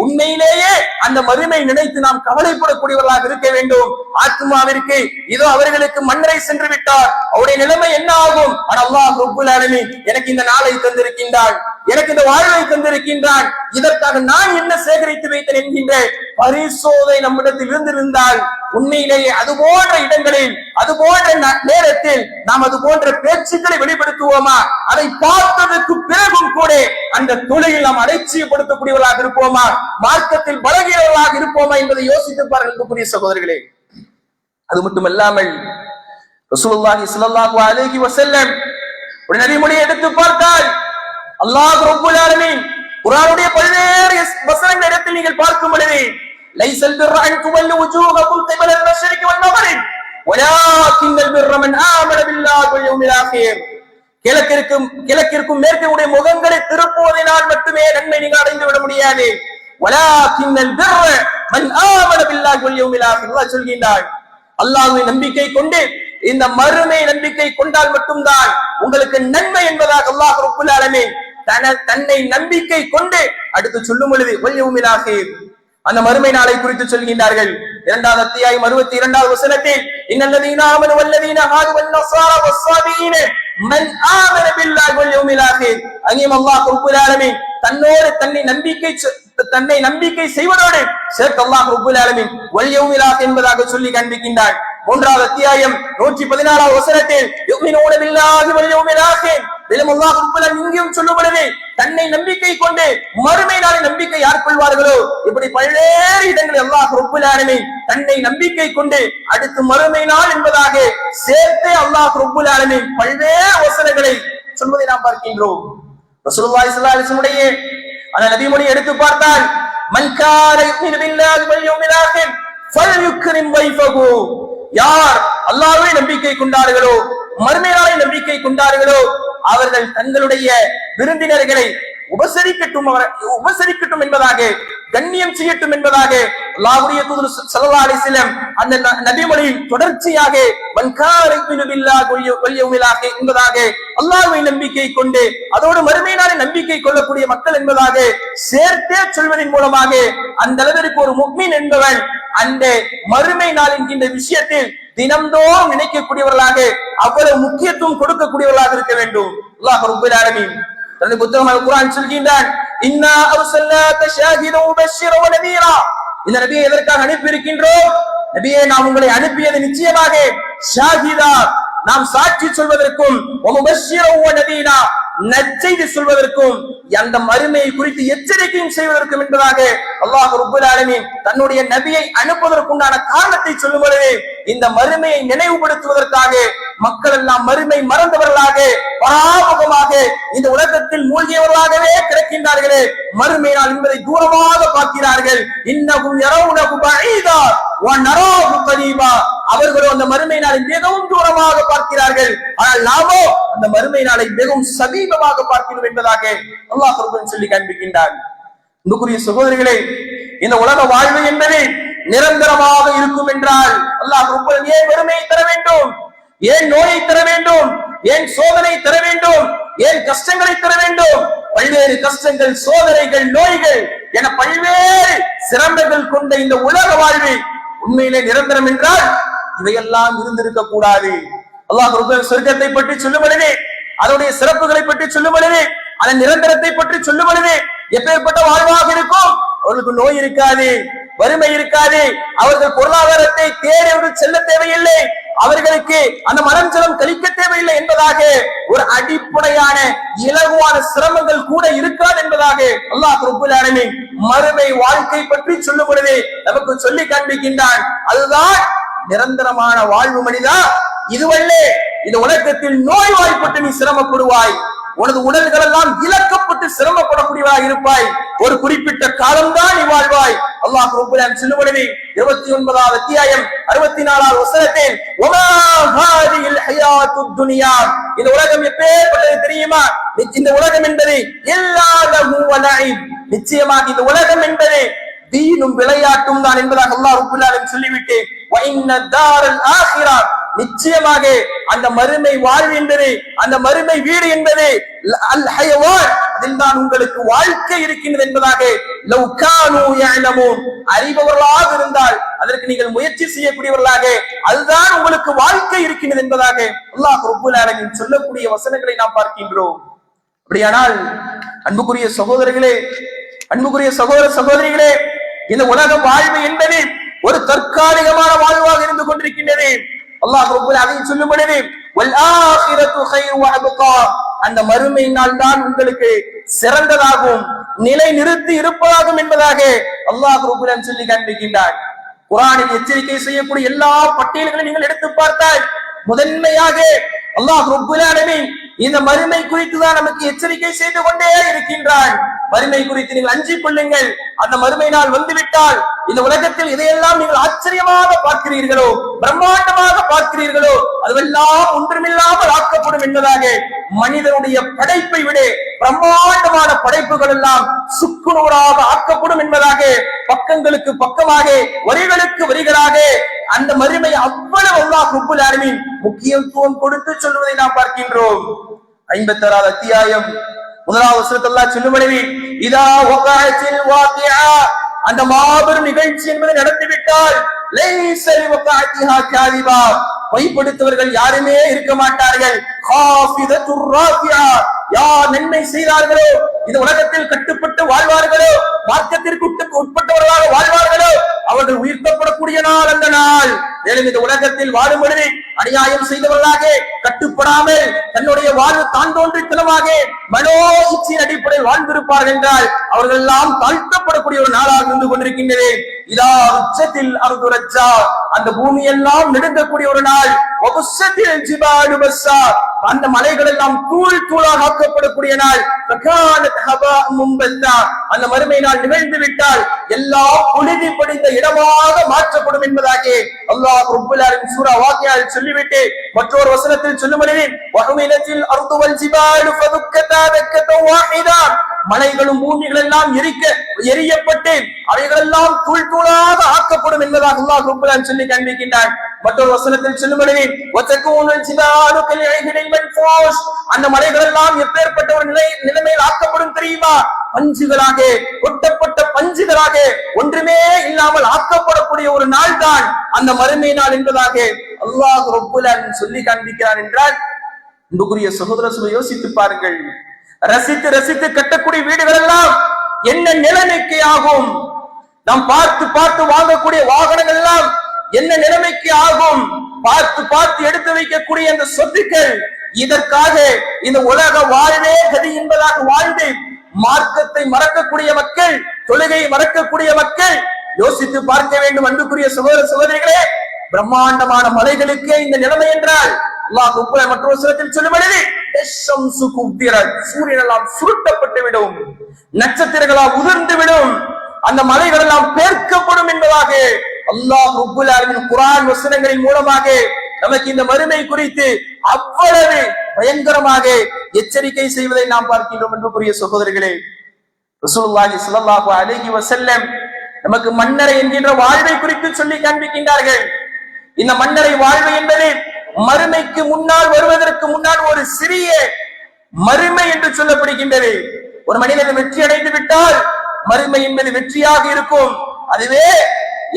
உண்மையிலேயே அந்த மறுமை நினைத்து நாம் கவலைப்படக்கூடியவர்களாக இருக்க வேண்டும். ஆத்மாவிற்கு இதோ அவர்களுக்கு மன்னரை சென்று விட்டார், அவருடைய நிலைமை என்ன ஆகும்? அல்லாஹ் ரப்புல் ஆலமீன் எனக்கு இந்த நாளை தந்திருக்கின்றான், எனக்கு இந்த வாழ்வை தந்திருக்கின்றான், இதற்காக நான் என்ன சேகரித்து வைத்தேன் என்கின்ற பரிசோதனை நம்மிடத்தில் இருந்திருந்தால் உண்மையிலேயே அது போன்ற இடங்களில், அது போன்ற நேரத்தில் நாம் அது போன்ற பேச்சுக்களை வெளிப்படுத்துவோமா? அதை பார்த்ததற்கு பிறகும் கூட அந்த தொழிலில் நாம் அலட்சியப்படுத்தக்கூடியவர்களாக இருப்போமா? மார்க்கத்தில் பலகீனர்களாக இருப்போமா என்பதை யோசித்து பாருங்கள் சகோதரர்களே. அது மட்டுமல்லாமல் ரசூலுல்லாஹி ஸல்லல்லாஹு அலைஹி வஸல்லம் ஒரு நபிமொழியை எடுத்து பார்த்தால் அல்லாஹ் ரப்பல் ஆலமீன் குர்ஆனுடைய பல்வேறு வசனங்கள் இடத்தில் நீங்கள் பார்க்கும் பொழுது லைஸல் பிர்ர அன் துவல்லு வஜூஹக்கும் கிபல அல்-மஷ்ரிகி வல் மக்ரிப் வலாக்கின்னல் பிர்ர மன் ஆமன பில்லாஹி வல் யௌமில் ஆகிர். கிழக்கிற்கும் மேற்குடைய முகங்களை திருப்புவதனால் மட்டுமே நன்மை நீங்கள் அடைந்து விட முடியாது. வலாக்கின்னல் பிர்ர மன் ஆமன பில்லாஹி வல் யௌமில் ஆகிர். அல்லாஹ் சொல்கிறார், அல்லாஹ்வை நம்பிக்கை கொண்டு இந்த மறுமை நம்பிக்கை கொண்டால் மட்டும்தான் உங்களுக்கு நன்மை என்பதாக அல்லாஹ் ரப்பல் ஆலமீன் தன்னை நம்பிக்கை கொண்டு அடுத்து சொல்லும் பொழுது வல் யௌமில் ஆகிர், அந்த மறுமை நாளை குறித்து சொல்கின்றார்கள். 2வது அத்தியாயம் 62வது வசனத்தில் இன்னல்லதீன ஆமனு வல்லதீன ஹாது வன்னஸாரா வஸ்ஸாபீன மன் ஆமன பில்லாஹி வல் யௌமில் ஆகிர். அங்கேயும் அல்லாஹ் ரப்பல் ஆலமீன் தன்னோடு தன்னை நம்பிக்கை செய்வதோடு சேர்த்து அல்லாஹ் ரப்பல் ஆலமீன் வல் யௌமில் ஆகிர் என்பதாக சொல்லி காண்பிக்கின்றார். 3வது அத்தியாயம் 114வது வசனத்தில் யுமினூன பில்லாஹி வல் யௌமில் ஆகிர், மேலும் அல்லாஹ் ரப்பல் ஆலமீன் இங்கேயும் சொல்லும் பொழுது தன்னை நம்பிக்கை கொண்டு மறுமை நாளை நம்பிக்கை யார் கொள்வார்களோ இப்படி பல்வேறு இடங்களில் அல்லாஹ் ரப்பல் ஆலமீன் தன்னை நம்பிக்கை கொண்டு அடுத்து மறுமை நாள் என்பதாக சேர்த்து அல்லாஹ் ரப்பல் ஆலமீன் பல்வேறு வசனங்களை சொல்வதை நாம் பார்க்கின்றோம். ரசூலுல்லாஹி ஸல்லல்லாஹு அலைஹி வஸல்லம் உடைய அந்த நபிமொழி எடுத்து பார்த்தால் மன் கான யுமினு பில்லாஹி வல் யௌமில் ஆகிர் ஃபல்யுக்ரிம் வைஃபஹு, யார் அல்லாஹ்வை நம்பிக்கை கொண்டார்களோ மறுமை நாளை நம்பிக்கை கொண்டார்களோ அவர்கள் தங்களுடைய விருந்தினர்களை உபசரிக்கட்டும் என்பதாக, கண்ணியம் செய்யட்டும் என்பதாக அல்லாஹ்வுடைய தூதர் ஸல்லல்லாஹு அலைஹி வஸல்லம் அந்த நபிமொழியில் தொடர்ச்சியாக மன் கான யுமினு பில்லாஹி வல் யௌமில் ஆகிர் என்பதாக அல்லாஹ்வை நம்பிக்கை கொண்டு அதோடு மறுமை நாளை நம்பிக்கை கொள்ளக்கூடிய மக்கள் என்பதாக சேர்த்தே சொல்வதன் மூலமாக அந்த அளவிற்கு ஒரு முஃமின் என்பவன் அந்த மறுமை நாள் என்கின்ற விஷயத்தில் தினம்தோறும் நினைக்கக்கூடியவர்களாக அவ்வளவு முக்கியத்துவம் கொடுக்கக்கூடியவர்களாக இருக்க வேண்டும். அல்லாஹ் ரப்பல் ஆலமீன் தன்னுடைய புத்தகம் குர்ஆன் சொல்கின்றான், இன்னா அர்சல்னாக ஷாஹிதன் முபஷ்ஷிரன் வ நதீரா. இந்த நபியை எதற்காக அனுப்பி இருக்கின்றோம்? நபியே, நாம் உங்களை அனுப்பியது நிச்சயமாக ஷாஹிதா, நாம் சாட்சி சொல்வதற்கும், வ முபஷ்ஷிரன் வ நதீரா, நற்செய்தி சொல்வதற்கும், அந்த மறுமையை குறித்து எச்சரிக்கையும் செய்வதற்கும் என்பதாக அல்லாஹ் ரப்பல் ஆலமீன் தன்னுடைய நபியை அனுப்புவதற்குண்டான காரணத்தை சொல்லும் பொழுது இந்த மறுமையை நினைவுபடுத்துவதற்காக மக்கள் எல்லாம் மறுமை மறந்தவர்களாக பராமுகமாக இந்த உலகத்தில் மூழ்கியவர்களாகவே கிடக்கின்றார்களே, மறுமை நாள் என்பதை தூரமாக பார்க்கிறார்கள். இன்னஹும் யரவுனஹு பஈதா வ நராஹு கரீபா, அவர்களோ அந்த மறுமை நாளை மிகவும் தூரமாக பார்க்கிறார்கள், ஆனால் நாமோ அந்த மறுமை நாளை மிகவும் சமீபமாக பார்க்கிறோம் என்பதாக அல்லாஹ் குர்ஆன் சொல்லி காண்பிக்கின்றார். அன்புக்குரிய சகோதரிகளே, இந்த உலக வாழ்வு என்பது நிரந்தரமாக இருக்கும் என்றால் அல்லாஹ் குர்ஆன் ஏன் வறுமையை தர வேண்டும், ஏன் நோயை தர வேண்டும், ஏன் சோதனை தர வேண்டும், ஏன் கஷ்டங்களை தர வேண்டும்? பல்வேறு கஷ்டங்கள், சோதனைகள், நோய்கள் என பல்வேறு சிரமங்கள் கொண்ட இந்த உலக வாழ்வு உண்மையிலே நிரந்தரம் என்றால் இவையெல்லாம் இருந்திருக்க கூடாது. அல்லாஹ் சொர்க்கத்தை பற்றி சொல்லும் பொழுது, அதனுடைய சிறப்புகளை பற்றி சொல்லும் பொழுது, அதன் நிரந்தரத்தை பற்றி சொல்லும் பொழுது எப்பேற்பட்ட வாழ்வாக இருக்கும்? அவர்களுக்கு நோய் இருக்காது, வறுமை இருக்காது, அவர்கள் பொருளாதாரத்தை தேடி செல்ல தேவையில்லை, அவர்களுக்கு அந்த மனம் ஜலம் கழிக்க தேவையில்லை என்பதாக ஒரு அடிப்படையான இலகுவான சிரமங்கள் கூட இருக்காது என்பதாக அல்லாஹ் ரப்பல் ஆலமீன் மறுமை வாழ்க்கை பற்றி சொல்லும் பொழுது நமக்கு சொல்லி காண்பிக்கின்றான். அதுதான் நிரந்தரமான வாழ்வு. மனிதா, இதுவல்ல இந்த உலகத்தில் நோய்வாய்ப்பட்டு நீ சிரமப்படுவாய், உனது உடல்கள் எல்லாம் இழக்கப்பட்டு சிரமப்படக்கூடியவராக இருப்பாய், ஒரு குறிப்பிட்ட காலம்தான் நீ வாழ்வாய். அல்லாஹ் ரப்பல் ஆலமீன் சொல்லும் பொழுது 29வது அத்தியாயம் 64வது வசனத்தில் வமா ஹாதில் ஹயாத்துத் துன்யா, இந்த உலகம் எப்பேற்பட்டது தெரியுமா? இந்த உலகம் என்பது இல்லாஹு வலைப், நிச்சயமாக இந்த உலகம் என்பது தீனும் விளையாட்டும் தான் என்பதாக அல்லாஹ் ரப்பல் ஆலமீன் சொல்லிவிட்டு வ இன்ன தாரல் ஆகிரா, நிச்சயமாக அந்த மறுமை வாழ்வு என்பது, அந்த மறுமை வீடு என்பது அல் ஹயவான், அதில் தான் உங்களுக்கு வாழ்க்கை இருக்கின்றது என்பதாக லவ் கானூ யஅலமூன், அறிபவர்களாக இருந்தால் அதற்கு நீங்கள் முயற்சி செய்யக்கூடியவர்களாக அதுதான் உங்களுக்கு வாழ்க்கை இருக்கின்றது என்பதாக அல்லாஹ் ரப்பல் ஆலமீன் சொல்லக்கூடிய வசனங்களை நாம் பார்க்கின்றோம். அப்படியானால் அன்புக்குரிய சகோதரர்களே, அன்புக்குரிய சகோதர சகோதரிகளே, இந்த உலக வாழ்வு என்பது ஒரு தற்காலிகமான வாழ்வாக இருந்து கொண்டிருக்கின்றது. அல்லாஹ் ரப்பல் ஆலமீன் சொல்லும் பொழுது வல் ஆகிரத்து கைரு வ அப்கா, அந்த மறுமை நாள் தான் உங்களுக்கு சிறந்ததாகும், நிலை நிறுத்தி இருப்பதாகும் என்பதாக அல்லாஹ் ரப்பல் ஆலமீன் சொல்லி காண்பிக்கின்றார். குர்ஆனில் எச்சரிக்கை செய்யக்கூடிய எல்லா பட்டியல்களையும் நீங்கள் எடுத்து பார்த்தால் முதன்மையாக அல்லாஹ் ரப்பல் ஆலமீன் இந்த மறுமை குறித்துதான் நமக்கு எச்சரிக்கை செய்து கொண்டே இருக்கின்றான். மறுமை குறித்து நீங்கள் அஞ்சிக் கொள்ளுங்கள். அந்த மறுமை நாள் வந்துவிட்டால் இந்த உலகத்தில் இதையெல்லாம் நீங்கள் ஆச்சரியமாக பார்க்கிறீர்களோ, பிரம்மாண்டமாக பார்க்கிறீர்களோ, அதுவெல்லாம் ஒன்றுமில்லாமல் ஆக்கப்படும் என்பதாக மனிதனுடைய படைப்பை விட பிரம்மாண்டமான படைப்புகள் எல்லாம் சுக்குநூறாக ஆக்கப்படும் என்பதாக பக்கங்களுக்கு பக்கமாக வரிகளுக்கு வரிகளாக அந்த மறுமை அவ்வளவு அல்லாஹ் ரப்புல் ஆலமீன் முக்கியத்துவம் கொடுத்து சொல்வதை நாம் பார்க்கின்றோம். 56வது அத்தியாயம் 1வது வசனத்தில் அல்லாஹ் சொல்லும்படி, இதா வகஅத்தில் வாகிஆ, அந்த மாபெரும் நிகழ்ச்சி என்பதை நடந்துவிட்டால் லைஸ லிவகஅத்திஹா காதிபா, பொய்ப்படுத்துவர்கள் யாருமே இருக்க மாட்டார்கள். காஃபிதத்துர் ராஃபிஆ, யார் நன்மை செய்தார்களோ, இந்த உலகத்தில் கட்டுப்பட்டு வாழ்வார்களோ, மார்க்கத்திற்கு உட்பட்டவர்களாக வாழ்வார்களோ, அவர்கள் உயிர்த்தப்படக்கூடிய நாள் அந்த நாள். மேலும் இந்த உலகத்தில் வாழும் பொழுது அநியாயம் செய்தவர்களாக கட்டுப்படாமல் தன்னுடைய வாழ்வு தான் தோன்றித்தனமாக மனோ இச்சையின் அடிப்படையில் வாழ்ந்திருப்பார்கள் என்றால் அவர்கள் எல்லாம் தாழ்த்தப்படக்கூடிய ஒரு நாளாக இருந்து கொண்டிருக்கின்றது. இதா உச்சத்தில் அருதுரச்சா, அந்த பூமி எல்லாம் நெடுங்கக்கூடிய ஒரு நாள். ஒபுசத்தில் ஜிபாலு பஸ்ஸா, அந்த மலைகள் எல்லாம் தூள் தூளாக ஆக்கப்படக்கூடிய நாள். அந்த மறுமை நாள் நிகழ்ந்து விட்டால் எல்லாம் புழுதி படிந்த இடமாக மாற்றப்படும் என்பதாக அல்லாஹ் ரப்புல் ஆலமீன் சூரா வாகியாவில் சொல்லிவிட்டு மற்றொரு வசனத்தில் சொல்லும்படி, வஹுமிலத்தில் அர்து வல் ஜிபாலு ஃபதுக்கதா தக்கதன் வாஹிதா, மலைகளும் பூமிகள் எல்லாம் எரியப்பட்டு அவைகள் எல்லாம் தூள் தூளாக ஆக்கப்படும் என்பதாக அல்லாஹ் ரப்புல் ஆலமீன் சொல்லி காண்பிக்கின்றான். மற்றொரு வசனத்தில் சொல்லும்படி, வதகூனுல் ஜிபாலு கல்இஹ்னில் மன்ஃபூஷ், அந்த மலைகள் எல்லாம் எப்பேற்பட்ட ஒரு நிலைமையில் ஆக்கப்படும் தெரியுமா? பஞ்சுகளாக, ஒட்டப்பட்ட பஞ்சுகளாக, ஒன்றுமே இல்லாமல் ஆக்கப்படக்கூடிய ஒரு நாள் தான் அந்த மறுமை நாள் என்பதாக அல்லாஹ் ரப்புல் ஆலமீன் சொல்லி காண்பிக்கிறார் என்றால், அன்புக்குரிய சகோதரர்களை யோசித்து பாருங்கள். ரசித்து ரசித்து கட்டக்கூடிய வீடுகள் எல்லாம் என்ன நிலைமைக்கு ஆகும்? நாம் பார்த்து பார்த்து வாங்கக்கூடிய வாகனங்கள் எல்லாம் என்ன நிலைமைக்கு ஆகும்? பார்த்து பார்த்து எடுத்து வைக்கக்கூடிய அந்த சொத்துக்கள், இதற்காக இந்த உலக வாழ்வே கதி என்பதாக வாழ்ந்து மார்க்கத்தை மறக்கக்கூடிய மக்கள், தொழுகை மறக்கக்கூடிய மக்கள் யோசித்து பார்க்க வேண்டும். அன்புக்குரிய சகோதர சகோதரிகளே, பிரம்மாண்டமான மலைகளுக்கு இந்த நிலைமை என்றால் அல்லாஹ் மற்றொரு வசனத்தில் சொல்லும்படி, சூரியன் எல்லாம் சுருட்டப்பட்டு விடும், நட்சத்திரங்களால் உதிர்ந்து விடும், அந்த மலைகள் எல்லாம் பேர்க்கப்படும் என்பதாக அல்லாஹ் ரப்புல் ஆலமீன் குர்ஆன் வசனங்களின் மூலமாக நமக்கு இந்த மறுமை குறித்து அவ்வளவு பயங்கரமாக எச்சரிக்கை செய்வதை நாம் பார்க்கின்றோம். அன்புக்குரிய சகோதரர்களே, ரசூலுல்லாஹி ஸல்லல்லாஹு அலைஹி வஸல்லம் நமக்கு மன்னரை என்கின்ற வாழ்வை குறித்து சொல்லி காண்பிக்கின்றார்கள். இந்த மன்னரை வாழ்வு என்பது மறுமைக்கு முன்னால் வருவதற்கு முன்னால் ஒரு சிறிய மறுமை என்று சொல்லப்படுகின்றது. ஒரு மனிதன் வெற்றி அடைந்து விட்டால் மறுமை என்பது வெற்றியாக இருக்கும். அதுவே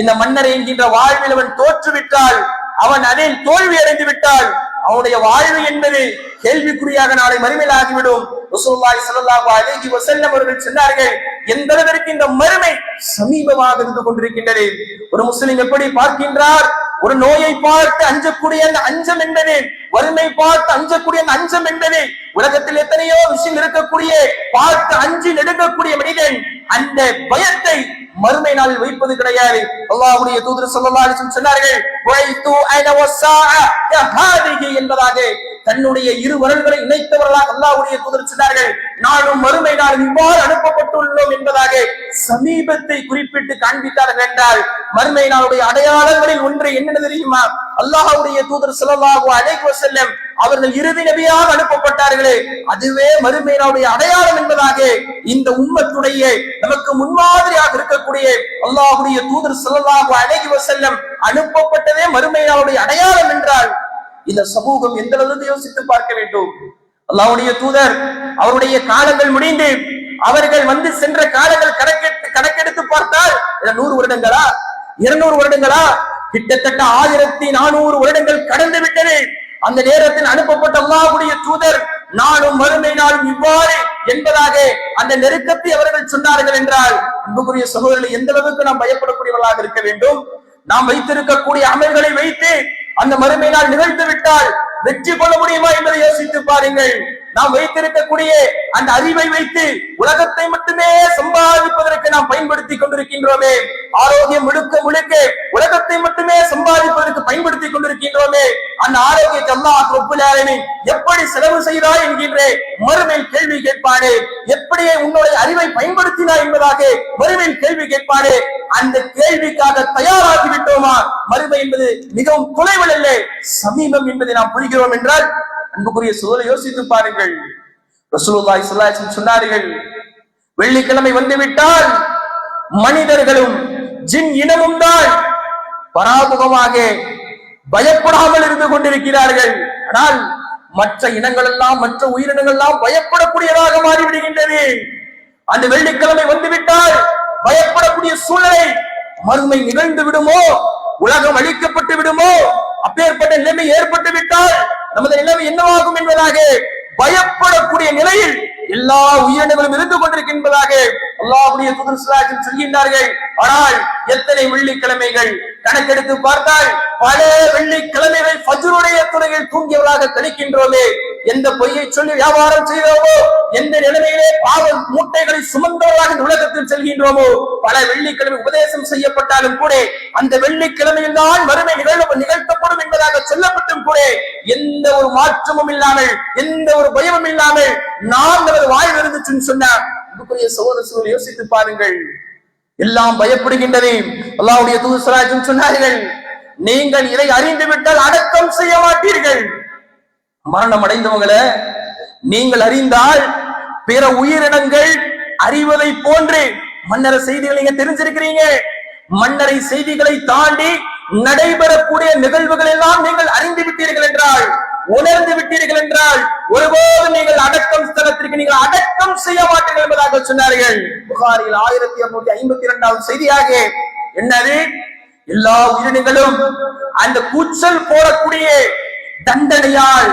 இந்த மன்னர் என்கின்ற வாழ்வில் அவன் தோற்றுவிட்டால், அவன் அதில் தோல்வி அடைந்து விட்டால் அவனுடைய வாழ்வு என்பது கேள்விக்குறியாக நாளை மறுமையில் ஆகிவிடும். ரசூலுல்லாஹி ஸல்லல்லாஹு அலைஹி வஸல்லம் அவர்கள் சொன்னார்கள், எந்த அளவிற்கு இந்த மறுமை சமீபமாக இருந்து கொண்டிருக்கின்றது. ஒரு முஸ்லிம் எப்படி பார்க்கின்றார்? ஒரு நோயை பார்த்து அஞ்சக்கூடிய அந்த அஞ்சம் என்பது, வறுமை பார்த்து அஞ்சக்கூடிய அந்த அஞ்சம் என்பது, உலகத்தில் எத்தனையோ விஷயம் இருக்கக்கூடிய பார்த்து அஞ்சி நெடுங்கக்கூடிய மனிதன் அந்த பயத்தை மறுமை நாளில் வைப்பது கிடையாது. அல்லாஹ்வுடைய தூதர் ஸல்லல்லாஹு அலைஹி வஸல்லம் சொன்னார்கள், வைது ஐன வஸாஅ ஹாதிஹி என்பதாக தன்னுடைய இரு விரல்களை இணைத்தவர்களாக அல்லாஹ்வுடைய தூதர் சொன்னார்கள், நானும் மறுமை நாளில் இவ்வாறு அனுப்பப்பட்டுள்ளோம் என்பதாக சமீபத்தை குறிப்பிட்டு காண்பித்தார்கள். என்றால் மறுமை நாளுடைய அடையாளங்களில் ஒன்று என்ன தெரியுமா? அல்லாஹ்வுடைய தூதர் ஸல்லல்லாஹு அலைஹி வஸல்லம் அவர்கள் இறுதி நபியாக அனுப்பப்பட்டார்களே, அதுவே மறுமை நாளுடைய அடையாளம் என்பதாக இந்த உம்மத்துடைய நமக்கு முன்மாதிரியாக இருக்கக்கூடிய அல்லாஹ்வுடைய தூதர் ஸல்லல்லாஹு அலைஹி வஸல்லம் அனுப்பப்பட்டதே மறுமை நாளுடைய அடையாளம் என்றால் இந்த சமூகம் எந்த அளவுக்கு யோசித்து பார்க்க வேண்டும். அல்லாஹ்வுடைய தூதர் அவருடைய காலங்கள் முடிந்து அவர்கள் வந்து சென்ற காலங்கள் கணக்கெடுத்து பார்த்தால் 100 வருடங்களா 200 வருடங்களா, கிட்டத்தட்ட 1400 வருடங்கள் கடந்து விட்டது. அந்த நேரத்தில் அனுப்பப்பட்ட அல்லாஹ்வுடைய தூதர் நானும் மறுமை நாளும் இவ்வாறு என்பதாக அந்த நெருக்கத்தை அவர்கள் சொன்னார்கள் என்றால், அன்புக்குரிய சகோதரர்களை, எந்த அளவுக்கு நாம் பயப்படக்கூடியவர்களாக இருக்க வேண்டும். நாம் வைத்திருக்கக்கூடிய அமல்களை வைத்து அந்த மறுமை நாள் நிகழ்ந்து விட்டால் வெற்றி கொள்ள முடியுமா என்பதை யோசித்து பாருங்கள். நாம் வைத்திருக்கக்கூடிய அந்த அறிவை வைத்து உலகத்தை மட்டுமே சம்பாதிப்பதற்கு நாம் பயன்படுத்திக் கொண்டிருக்கின்றோமே, ஆரோக்கியம் முழுக்க முழுக்க உலகத்தை மட்டுமே சம்பாதிப்பதற்கு பயன்படுத்திக் கொண்டிருக்கின்றோமே, அந்த ஆரோக்கியத்தை அல்லாஹ் ரப்பல் ஆலமீன் எப்படி செலவு செய்தாய் என்கின்ற மறுமையில் கேள்வி கேட்பானே, எப்படியே உன்னுடைய அறிவை பயன்படுத்தினாய் என்பதாக மறுமையில் கேள்வி கேட்பானே. அந்த கேள்விக்காக தயாராகி விட்டோமா? மறுமை என்பது மிகவும் தொலைவில் அல்ல, சமீபம் என்பதை நாம் புரிகிறோம் என்றால் அன்புக்குரிய சூழலை யோசித்து பாருங்கள். ரசூலுல்லாஹி ஸல்லல்லாஹு அலைஹி வஸல்லம் சொன்னார்கள், வெள்ளிக்கிழமை வந்துவிட்டால் மனிதர்களும் ஜின் இனமும் தான் பராமுகமாக பயப்படாமல் இருந்து கொண்டிருக்கிறார்கள். ஆனால் மற்ற இனங்கள் எல்லாம், மற்ற உயிரினங்கள் எல்லாம் பயப்படக்கூடியதாக மாறிவிடுகின்றது. அந்த வெள்ளிக்கிழமை வந்துவிட்டால் பயப்படக்கூடிய சூழ்நிலை மறுமை நிகழ்ந்து விடுமோ, உலகம் அழிக்கப்பட்டு விடுமோ, அப்பேற்பட்ட நிலைமை ஏற்பட்டு விட்டால் நமது நிலைமை என்னவாகும் என்பதாக பயப்படக்கூடிய நிலையில் எல்லா உயிரினங்களும் இருந்து கொண்டிருக்கின்றதாக அல்லாஹ்வுடைய தூதர் ஸல்லல்லாஹு அலைஹி வஸல்லம் சொல்கின்றார்கள். ஆனால் எத்தனை வெள்ளிக்கிழமைகள் கணக்கெடுத்து பார்த்தால் பல வெள்ளிக்கிழமைகள் ஃபஜ்ருடைய தொழுகையில் தூங்கியவர்களாக கழிக்கின்றோமே. எந்த பொய்யை சொல்லி வியாபாரம் செய்தோமோ, எந்த நிலைமையிலே பாவ மூட்டைகளை சுமந்தவர்களாக இந்த உலகத்தில் செல்கின்றோமோ, பல வெள்ளிக்கிழமை உபதேசம் செய்யப்பட்டாலும் கூட அந்த வெள்ளிக்கிழமையில் தான் மறுமை நிகழ்த்தப்படும் என்பதாக சொல்லப்பட்டும் கூட எந்த ஒரு மாற்றமும் இல்லாமல், எந்த ஒரு பயமும் இல்லாமல் நாம் நமது வாழ்வு இருந்துச்சுன்னு சொன்னார். இதுக்குரிய சோதனை யோசித்து பாருங்கள். எல்லாம் பயப்படுகின்றது. அல்லாஹ்வுடைய தூதர் ஸல்லல்லாஹு அலைஹி வஸல்லம் சொன்னார்கள், நீங்கள் இதை அறிந்து விட்டால் அடக்கம் செய்ய மாட்டீர்கள். மரணம் அடைந்தவங்களை நீங்கள் அறிந்தால் பிற உயிரினங்கள் அறிவதை போன்று மன்னர செய்திகளை நீங்க தெரிஞ்சிருக்கிறீங்க. மன்னரை செய்திகளை தாண்டி நடைபெறக்கூடிய நிகழ்வுகள் எல்லாம் நீங்கள் அறிந்து விட்டீர்கள் என்றால், உணர்ந்து விட்டீர்கள் என்றால், ஒருபோது நீங்கள் அடக்கம் ஸ்தலத்திற்கு நீங்கள் அடக்கம் செய்ய மாட்டீர்கள் என்பதாக சொன்னார்கள். புகாரில் 1252வது செய்தியாக என்னது? எல்லா உயிரினங்களும் அந்த கூச்சல் போடக்கூடிய தண்டனையால்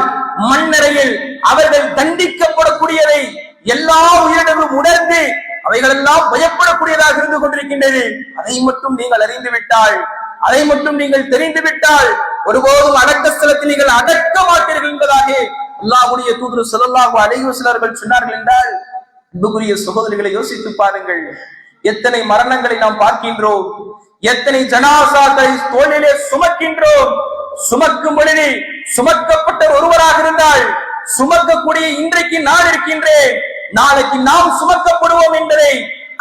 மண்ணறையில் அவர்கள் தண்டிக்கப்படக்கூடியதை எல்லா உயிரினங்களும் உணர்ந்து அவைகள் எல்லாம் பயப்படக்கூடியதாக இருந்து கொண்டிருக்கின்றது. அதை மட்டும் நீங்கள் அறிந்து விட்டால், அதை மட்டும் நீங்கள் தெரிந்து விட்டால் ஒருபோதும் அடக்க ஸ்தலத்தில் நீங்கள் அடக்க மாட்டீர்கள் என்பதாக அல்லாஹ்வுடைய தூதர் ஸல்லல்லாஹு அலைஹி வஸல்லம் சொன்னார்கள் என்றால், அன்புக்குரிய சகோதரிகளை யோசித்து பாருங்கள். எத்தனை மரணங்களை நாம் பார்க்கின்றோம், எத்தனை ஜனாசாக்களை தோளிலே சுமக்கின்றோம். சுமக்கும் பொழுது சுமக்கப்பட்ட ஒருவராக இருந்தால், சுமக்கக்கூடிய இன்றைக்கு நான் இருக்கின்றேன், நாளைக்கு நாம் சுமக்கப்படுவோம் என்பதை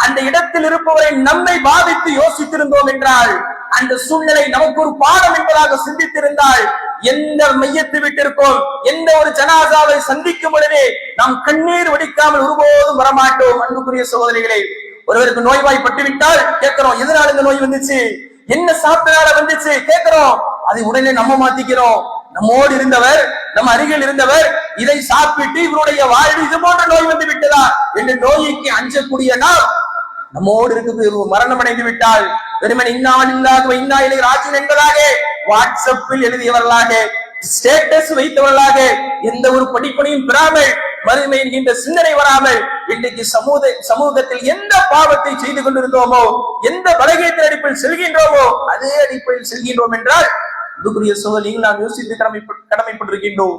அந்த இடத்தில் இருப்பவரை நம்மை பாதித்து யோசித்திருந்தோம் என்றால், அந்த சூழ்நிலை நமக்கு ஒரு பாடம் என்பதாக சிந்தித்திருந்தால், எந்த மையத்தை விட்டிருக்கோம், எந்த ஒரு ஜனாசாவை சந்திக்கும் பொழுதே நாம் கண்ணீர் வடிக்காமல் ஒருபோதும் வரமாட்டோம். அன்புக்குரிய சகோதரிகளே, ஒருவருக்கு நோய்வாய்ப்பட்டு விட்டால் கேட்கிறோம், எதனால இந்த நோய் வந்துச்சு, என்ன சாப்பிட்டதால வந்துச்சு கேட்கிறோம். அதை உடனே நம்ம மாத்திக்கிறோம். நம்மோடு இருந்தவர், நம்ம அருகில் இருந்தவர் இதை சாப்பிட்டு இவருடைய வாழ்வு இது போன்ற நோய் வந்து விட்டதா என்று நோய்க்கு அஞ்சக்கூடிய நாம் நம்மோடு இருக்கு மரணம் அடைந்து விட்டால் வெறுமன் இன்னா இலைஹி ராஜிஊன் என்பதாக வாட்ஸ்அப்பில் எழுதியவர்களாக, ஸ்டேட்டஸ் வைத்தவர்களாக, எந்த ஒரு படிப்பனையும் பெறாமல், மறுமை என்கின்ற சிந்தனை வராமல் இன்றைக்கு சமூகத்தில் எந்த பாவத்தை செய்து கொண்டிருந்தோமோ, எந்த பலகீனத்தின் அடிப்படையில் செல்கின்றோமோ அதே அடிப்படையில் செல்கின்றோம் என்றால் இதுக்குரிய சூழலில் நாம் யோசித்து கடமைப்பட்டிருக்கின்றோம்.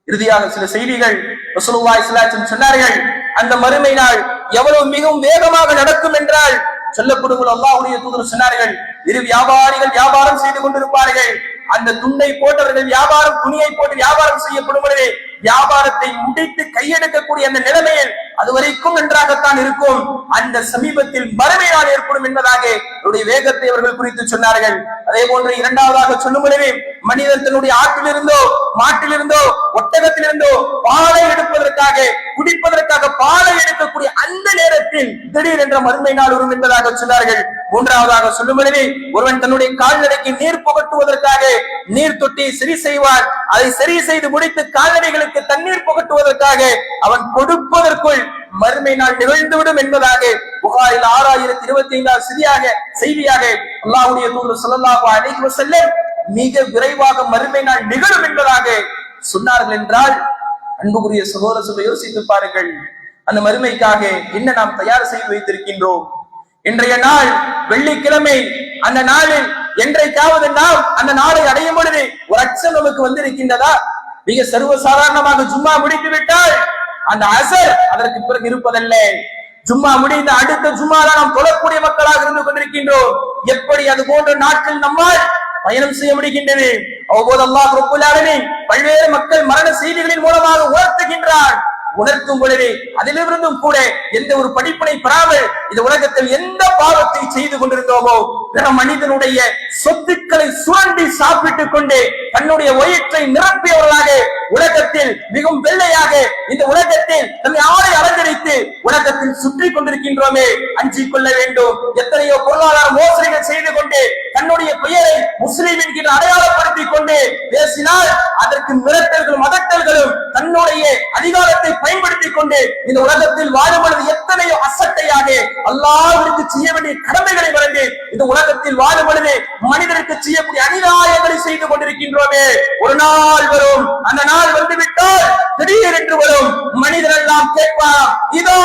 இறுதியாக சில செய்திகள் ரசூலுல்லாஹி ஸல்லல்லாஹு அலைஹி வஸல்லம் சொன்னார்கள், அந்த மறுமை நாள் எவ்வளவு மிகவும் வேகமாக நடக்கும் என்றால் சொல்லப்படுவது அல்லாஹ்வுடைய தூதர் சொன்னார்கள், இரு வியாபாரிகள் வியாபாரம் செய்து கொண்டிருப்பார்கள். அந்த துண்டை போட்டவர்கள் வியாபாரம் துணியை போட்டு வியாபாரம் செய்யப்படும் பொழுது வியாபாரத்தை முடித்து கையெடுக்கக்கூடிய அந்த நிலைமையில் அதுவரைக்கும் நன்றாகத்தான் இருக்கும். அந்த சமீபத்தில் மறுமை நாள் ஏற்படும் என்பதாக அவருடைய வேகத்தை அவர்கள் குறித்து சொன்னார்கள். அதே போன்று இரண்டாவதாக சொல்லும் பொழுது மனிதன் தன்னுடைய ஆற்றிலிருந்தோ மாட்டிலிருந்தோ ஒட்டகத்திலிருந்தோ பாலை எடுப்பதற்காக குடிப்பதற்காக பாலை எடுக்கக்கூடிய அந்த நேரத்தில் திடீர் என்ற மறுமை நாள் வரும் என்பதாக சொன்னார்கள். மூன்றாவதாக சொல்லும் பொழுது ஒருவன் தன்னுடைய கால்நடைக்கு நீர் புகட்டுவதற்காக நீர் தொட்டியை சரி செய்வார். அதை சரி செய்து முடித்து கால்நடைகளுக்கு தண்ணீர் புகட்டுவதற்காக அவன் கொடுப்பதற்குள் மறுமை நாள் நிகழ்ந்துவிடும் என்பதாக புகாரில் 6025 செய்தியாக அல்லாஹ்வுடைய தூதர் ஸல்லல்லாஹு அலைஹி வஸல்லம் மிக விரைவாக மறுமை நாள் நிகழும் என்பதாக சொன்னார்கள் என்றால், அன்புக்குரிய சகோதரர்களை யோசித்து பாருங்கள், அந்த மறுமைக்காக என்ன நாம் தயார் செய்து வைத்திருக்கின்றோம். இன்றைய நாள் வெள்ளிக்கிழமை, அந்த நாளில் என்றைக்காவது நாம் அந்த நாளை அடையும் பொழுது ஒரு அச்சம் நமக்கு வந்திருக்கின்றதா? மிக சர்வசாதாரணமாக ஜும்மா முடித்து விட்டால் அந்த அசர் அதற்கு பிறகு இருப்பதல்ல. ஜும்மா முடிந்த அடுத்த ஜும்மாதான் நாம் தொழக்கூடிய மக்களாக இருந்து கொண்டிருக்கின்றோம். எப்படி அது போன்ற நாட்கள் நம்மால் பயணம் செய்ய முடிகின்றது? அவ்வப்போது அல்லாஹ் ரப்பல் ஆலமீன் பல்வேறு மக்கள் மரண செய்திகளின் மூலமாக உணர்த்துகின்றார். உணர்த்தும் பொழுது அதிலிருந்தும் கூட எந்த ஒரு படிப்பினை பெறாமல் இந்த உலகத்தில் எந்த பாவத்தை செய்து கொண்டிருந்தோமோ, பிற மனிதனுடைய சொத்துக்களை சுரண்டி சாப்பிட்டுக் கொண்டு தன்னுடைய வயிற்றை நிரப்பியவர்களாக உலகத்தில் மிகவும் வெள்ளையாக இந்த உலகத்தில் தன்னை ஆளை அலங்கரித்து உலகத்தில் சுற்றி கொண்டிருக்கின்றோமே, அஞ்சிக் கொள்ள வேண்டும். எத்தனையோ பொருளாதார மோசடிகள் செய்து கொண்டு தன்னுடைய பெயரை முஸ்லிம் என்கிற அடையாளப்படுத்திக் கொண்டு பேசினால் அதற்கு மிரட்டல்களும் அதட்டல்களும் தன்னுடைய அதிகாரத்தை பயன்படுத்திக் கொண்டு இந்த உலகத்தில் வாழும் பொழுது எத்தனையோ அசட்டையாக அல்லாஹ்விற்கு செய்ய வேண்டிய கடமைகளை மறந்து இந்த உலகத்தில் வாழும் பொழுது மனிதருக்கு செய்யக்கூடிய அநியாயங்களை செய்து கொண்டிருக்கின்றோமே. ஒரு நாள் வரும், அந்த நாள் வந்துவிட்டால் திடீரென்று வரும், மனிதர் எல்லாம் கேட்பார், இதோ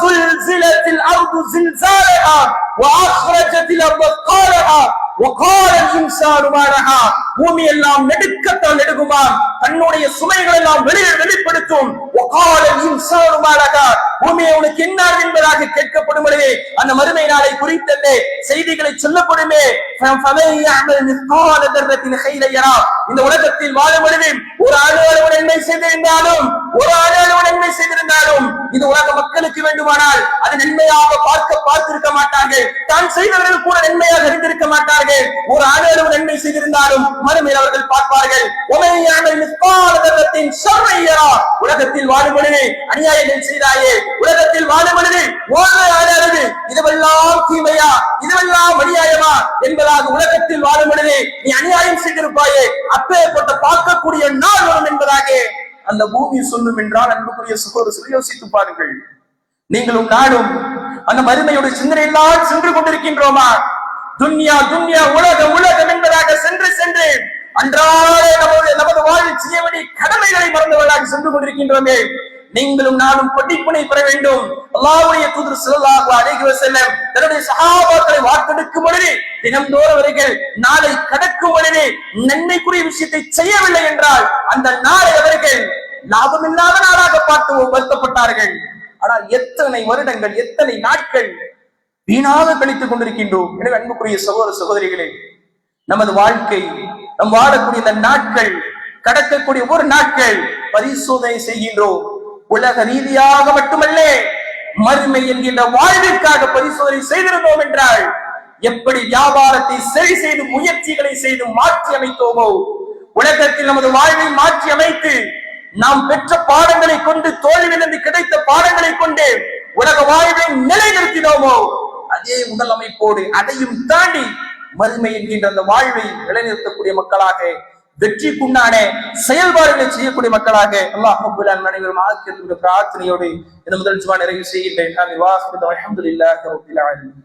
சுல்சிலத்தில் அர்து சில்சாலஹா வ அக்ரஜத்தில் அர்து காலஹா وقال الانسان ما لها. பூமி எல்லாம் நெடுக்கத்தான் நெடுகுமாம், தன்னுடைய சுமைகள் எல்லாம் வெளிப்படுத்தும். وقال الانسان ما لها. பூமியை உனக்கு என்ன என்பதாக கேட்கப்படும் பொழுது அந்த மறுமை நாளை குறித்த செய்திகளை சொல்லப்படுமே. இந்த உலகத்தில் வாழும் பொழுது ஒரு அளவு நன்மை செய்திருந்தாலும் இந்த உலக மக்களுக்கு வேண்டுமானால் அது நன்மையாக பார்த்திருக்க மாட்டார்கள். தான் செய்தவர்கள் கூட நன்மையாக இருந்திருக்க மாட்டார்கள். ஒரு அளவு நன்மை செய்திருந்தாலும் மறுமையில் அவர்கள் பார்ப்பார்கள். உலகத்தில் வாழும் பொழுது அநியாயங்கள் செய்தாயே, உலகத்தில் வாழும் பொழுது இதுவெல்லாம் தீமையா, இதுவெல்லாம் அநியாயமா என்பதாக உலகத்தில் வாழும் பொழுது நீ அநியாயம் செய்திருப்பாயே, அப்பேற்பட்ட பார்க்கக்கூடிய நாள் வரும் என்பதாக அந்த பூமி சொல்லும் என்றால் அன்புக்குரிய சகோதரர்கள் யோசித்து பாருங்கள். நீங்களும் நானும் அந்த மறுமையோட சிந்தனை எல்லாம் சென்று கொண்டிருக்கின்றோமா? துன்யா துன்யா உலகம் உலகம் என்பதாக சென்று சென்று அன்றாட நமது வாழ்வில் செய்ய வேண்டிய கடமைகளை மறந்தவர்களாக சென்று கொண்டிருக்கின்றோமே. நீங்களும் நானும் படிப்பினை பெற வேண்டும். அல்லாஹ்வுடைய தூதர் ஸல்லல்லாஹு அலைஹி வஸல்லம் தன்னுடைய சஹாபாக்களை வார்த்தெடுக்கும் பொழுது தினம்தோறும் அவர்கள் நாளை கடக்கும் பொழுது நன்மைக்குரிய விஷயத்தை செய்யவில்லை என்றால் அந்த நாளை அவர்கள் லாபமில்லாத நாளாக பார்த்து வருத்தப்பட்டார்கள். ஆனால் எத்தனை வருடங்கள், எத்தனை நாட்கள் வீணாக கழித்துக் கொண்டிருக்கின்றோம். எனவே அன்புக்குரிய சகோதர சகோதரிகளே, நமது வாழ்க்கை, நம் வாழக்கூடிய இந்த நாட்கள், கடக்கக்கூடிய ஒரு நாட்கள் பரிசோதனை செய்கின்றோம். உலக ரீதியாக மட்டுமல்ல, மறுமை என்கின்ற வாழ்விற்காக பரிசோதனை செய்திருந்தோம் என்றால் எப்படி வியாபாரத்தை சரி செய்து முயற்சிகளை செய்து மாற்றி அமைத்தோமோ, உலகத்தில் நமது வாழ்வை மாற்றி அமைத்து நாம் பெற்ற பாடங்களை கொண்டு, தோல்வியிலிருந்து கிடைத்த பாடங்களை கொண்டு உலக வாழ்வை நிலைநிறுத்தினோமோ, அதே முதல் அமைப்போடு அதையும் தாண்டி மறுமை என்கின்ற அந்த வாழ்வை நிலைநிறுத்தக்கூடிய மக்களாக, வெற்றிக்குண்டான செயல்பாடுகளை செய்யக்கூடிய மக்களாக அல்லாஹ் ரப்பல் ஆலமீன் அனைவரும் ஆக்கியத்துடைய பிரார்த்தனையோடு இந்த முதல் ஜுமா நிறைவு செய்கின்றேன். அல்ஹம்துலில்லாஹி ரப்பில் ஆலமீன்.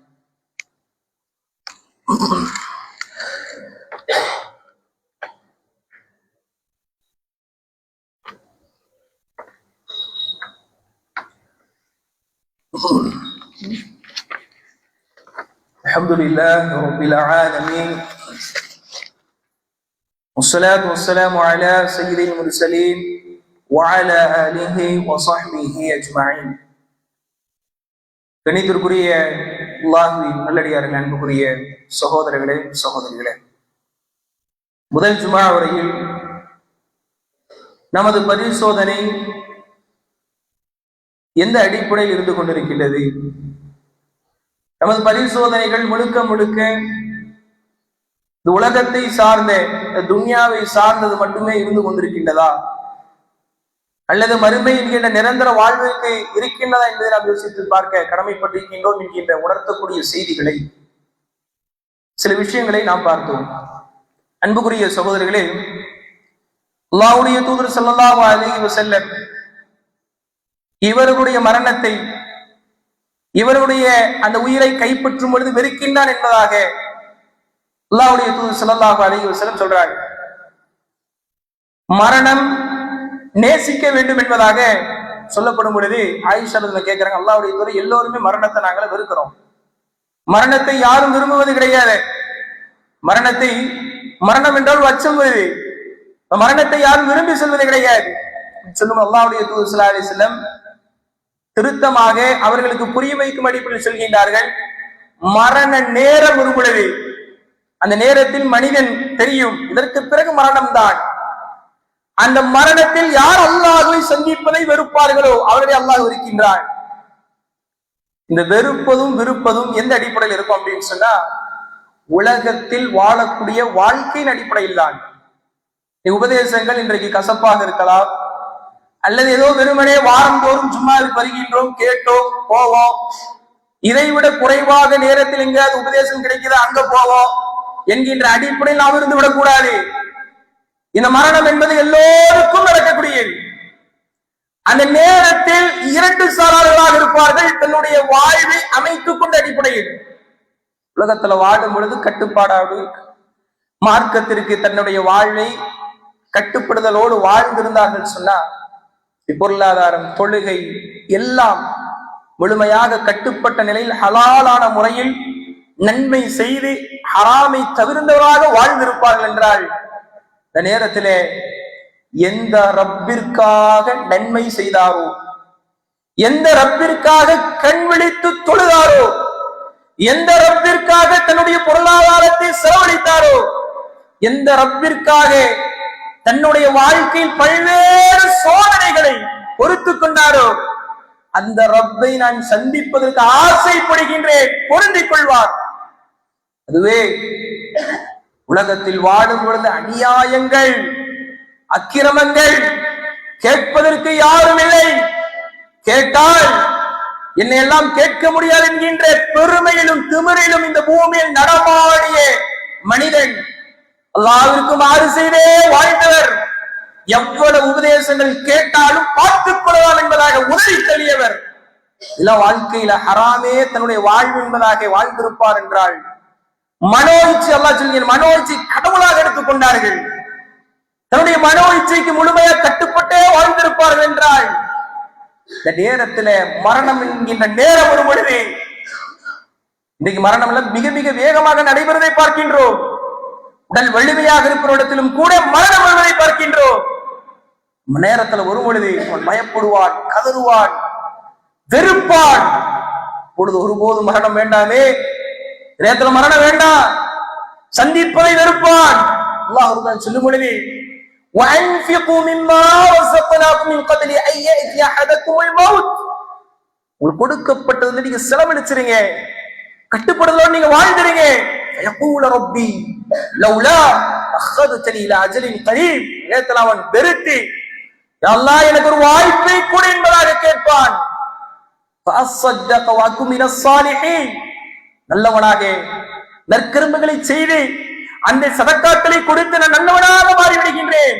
அல்ஹம்துலில்லாஹி ரப்பில் ஆலமீன். والصلاة والسلام على سيد المرسلين وعلى آله وصحبه أجمعين. கணித்திற்குரிய அல்லாஹ்வின் நல்லடியார்களே, அன்புக்குரிய சகோதரர்களே சகோதரிகளே, முதல் ஜுமா வரையில் நமது பரிசோதனை எந்த அடிப்படையில் இருந்து கொண்டிருக்கின்றது? நமது பரிசோதனைகள் முழுக்க முழுக்க இந்த உலகத்தை சார்ந்த, துன்யாவை சார்ந்தது மட்டுமே இருந்து கொண்டிருக்கின்றதா, அல்லது மறுமை என்கின்ற நிரந்தர வாழ்வுக்கு இருக்கின்றதா என்பதை நாம் யோசித்து பார்க்க கடமைப்பட்டிருக்கின்றோம் என்கின்ற உணர்த்தக்கூடிய செய்திகளை, சில விஷயங்களை நாம் பார்த்தோம். அன்புக்குரிய சகோதரர்களே, அல்லாஹ்வுடைய தூதர் ஸல்லல்லாஹு அலைஹி வஸல்லம் இவர்களுடைய மரணத்தை, இவருடைய அந்த உயிரை கைப்பற்றும் பொழுது வெறுக்கின்றான் என்பதாக அல்லாஹ்வுடைய தூதர் ஸல்லல்லாஹு அலைஹி வஸல்லம் சொல்றாங்க. மரணம் நேசிக்க வேண்டும் என்பதாக சொல்லப்படும் பொழுது ஆயிஷா கேட்கிறாங்க, அல்லாஹ்வுடைய தூதர் எல்லோருமே மரணத்தை நாங்களே வெறுக்கிறோம், மரணத்தை யாரும் விரும்புவது கிடையாது, மரணம் என்றால் அச்சம் வருது, மரணத்தை யாரும் விரும்பி செல்வது கிடையாது. சொல்லும் அல்லாஹ்வுடைய தூதர் ஸல்லல்லாஹு அலைஹி வஸல்லம் திருத்தமாக அவர்களுக்கு புரிய வைக்கும் அடிப்படையில் சொல்கின்றார்கள், மரண நேரம் ஒரு பொழுது அந்த நேரத்தில் மனிதன் தெரியும் இதற்கு பிறகு மரணம் தான். அந்த மரணத்தில் யார் அல்லாஹ்வை சந்திப்பதை வெறுப்பார்களோ அவர்களை அல்லாஹ் வெறுக்கின்றான். இந்த வெறுப்பதும் விருப்பதும் எந்த அடிப்படையில் இருக்கும் அப்படின்னு சொன்னா, உலகத்தில் வாழக்கூடிய வாழ்க்கையின் அடிப்படையில் தான். உபதேசங்கள் இன்றைக்கு கசப்பாக இருக்கலாம், அல்லது ஏதோ வெறுமனே வாரந்தோறும் சும்மாவுக்கு வருகின்றோம், கேட்டோம், போவோம், இதைவிட குறைவாக நேரத்தில் எங்கேயாவது உபதேசம் கிடைக்குதா அங்க போவோம் என்கின்ற அடிப்படையில் நாம் இருந்து விடக்கூடாது. இந்த மரணம் என்பது எல்லோருக்கும் நடக்கக்கூடியது. அந்த நேரத்தில் இரண்டு சாரார்களாக இருப்பார்கள், தன்னுடைய வாழ்வை அமைத்துக் கொண்ட அடிப்படையில். உலகத்துல வாழும் பொழுது கட்டுப்பாடாடு மார்க்கத்திற்கு தன்னுடைய வாழ்வை கட்டுப்படுதலோடு வாழ்ந்திருந்தார்கள் சொன்னா, பொருளாதாரம், தொழுகை எல்லாம் முழுமையாக கட்டுப்பட்ட நிலையில் ஹலாலான முறையில் நன்மை செய்து ஹராமை தவிர்ந்தவராக வாழ்ந்திருப்பார்கள் என்றால், இந்த நேரத்திலே எந்த ரப்பிற்காக நன்மை செய்தாரோ, எந்த ரப்பிற்காக கண் விழித்து தொழுதாரோ, எந்த ரப்பிற்காக தன்னுடைய பொருளாதாரத்தை செலவழித்தாரோ, எந்த ரப்பிற்காக தன்னுடைய வாழ்க்கையில் பல்வேறு சோதனைகளை பொறுத்து கொண்டாரோ, அந்த ரப்பை நான் சந்திப்பதற்கு ஆசைப்படுகின்றேன், பொருந்திக் கொள்வார். அதுவே உலகத்தில் வாழும் பொழுது அநியாயங்கள், அக்கிரமங்கள் கேட்பதற்கு யாரும் இல்லை, கேட்டால் என்னை எல்லாம் கேட்க முடியாது என்கின்ற பெருமையிலும் திமிரிலும் இந்த பூமியில் நடமாடிய மனிதன், அல்லாஹ்விற்கு மாறு செய்தே வாழ்ந்தவர், எவ்வளவு உபதேசங்கள் கேட்டாலும் பார்த்துக் கொள்ளலாம் என்பதாக உதவி தெளியவர், இல்ல வாழ்க்கையில ஹராமே தன்னுடைய வாழ்வு என்பதாக வாழ்ந்திருப்பார் என்றால், மனோ இச்சை, அல்லாஹ் சொல்கிற மனோ இச்சை கடவுளாக எடுத்துக் கொண்டார்கள், தன்னுடைய மனோ இச்சைக்கு முழுமையாக கட்டுப்பட்டே வாழ்ந்திருப்பார்கள் என்றால், இந்த நேரத்துல மரணம் என்கின்ற நேரம் ஒரு பொழுது, இன்றைக்கு மரணம் எல்லாம் மிக மிக வேகமாக நடைபெறுவதை பார்க்கின்றோம். உடல் வலிமையாக இருக்கிற இடத்திலும் கூட மரணம் வருவதை பார்க்கின்றோம். நேரத்துல ஒரு பொழுது அவன் பயப்படுவான், கதறுவான், வெறுப்பான். பொழுது ஒருபோதும் மரணம் வேண்டாமே, நேரத்துல மரணம் வேண்டாம், சந்திப்பதை வெறுப்பான். அல்லாஹ் சொல்லும் பொழுது, وَأَنْفِقُوا مِمَّا رَزَقْنَاكُمْ مِنْ قَبْلِ أَنْ يَأْتِيَ أَحَدَكُمُ الْمَوْتُ. உங்களுக்கு கொடுக்கப்பட்டது நீங்க செலவழிச்சிருங்க, கட்டுப்படுதலோடு நீங்க வாழ்ந்துருங்க. يَقُولُ رَبِّي لَوْلَا أَخَّرْتَنِي إِلَى أَجَلٍ قَرِيبٍ. நேரத்துல அவன் வெறுத்து, யா அல்லாஹ் எனக்கு ஒரு வாய்ப்பை கொடு என்பதாக கேட்பான். فَأَصَّدَّقَ وَأَكُن مِنَ الصَّالِحِينَ. நல்லவனாக நற்கர்மங்களை செய்து அந்த சதக்காக்களை கொடுத்து நான் நல்லவனாக மாறிவிடுகின்றேன்.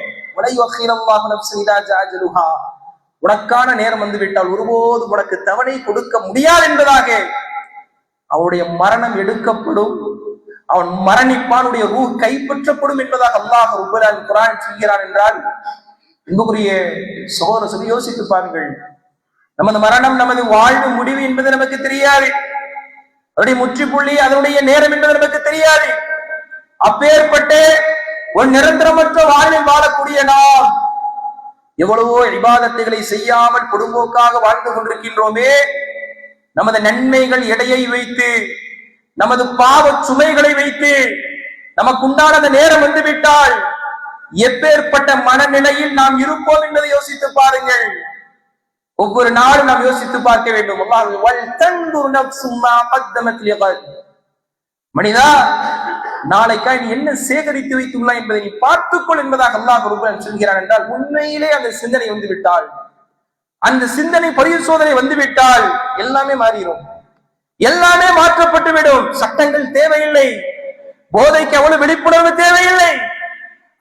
உனக்கான நேரம் வந்துவிட்டால் ஒருபோது உனக்கு தவணை கொடுக்க முடியாது என்பதாக அவனுடைய மரணம் எடுக்கப்படும், அவன் மரணிப்பானுடைய ரூ கைப்பற்றப்படும் என்பதாக அல்லாஹ் ரப்பல் ஆலமீன் குர்ஆன் சொல்கிறான் என்றால், அன்புக்குரிய சகோதரர் சொல்லி யோசித்து பாருங்கள். நமது மரணம், நமது வாழ்வு முடிவு என்பது நமக்கு தெரியாது, அதனுடைய முற்றுப்புள்ளி, அதனுடைய நேரம் என்பது நமக்கு தெரியாது. அப்பேற்பட்ட ஒரு நிரந்தரமற்ற வாழ்வில் வாழக்கூடிய நாம் எவ்வளவோ இபாதத்துகளை செய்யாமல் பொடும்போக்காக வாழ்ந்து கொண்டிருக்கின்றோமே. நமது நன்மைகள் எடையை வைத்து, நமது பாவ சுமைகளை வைத்து நமக்கு உண்டான நேரம் வந்துவிட்டால் எப்பேற்பட்ட மனநிலையில் நாம் இருப்போம் என்பதை யோசித்து பாருங்கள். ஒவ்வொரு நாளும் நாம் யோசித்து பார்க்க வேண்டும். மனிதா, நாளைக்காய் நீ என்ன சேகரித்து வைத்துள்ளாய் என்பதை நீ பார்த்துக்கொள் என்பதாக அல்லாஹ் ரப்பல் சொல்கிறான் என்றால், உண்மையிலே அந்த சிந்தனை வந்துவிட்டால், அந்த சிந்தனை பரிசோதனை வந்துவிட்டால் எல்லாமே மாறிடும், எல்லாமே மாற்றப்பட்டு விடும். சட்டங்கள் தேவையில்லை, போதைக்கு அவ்வளவு விழிப்புணர்வு தேவையில்லை,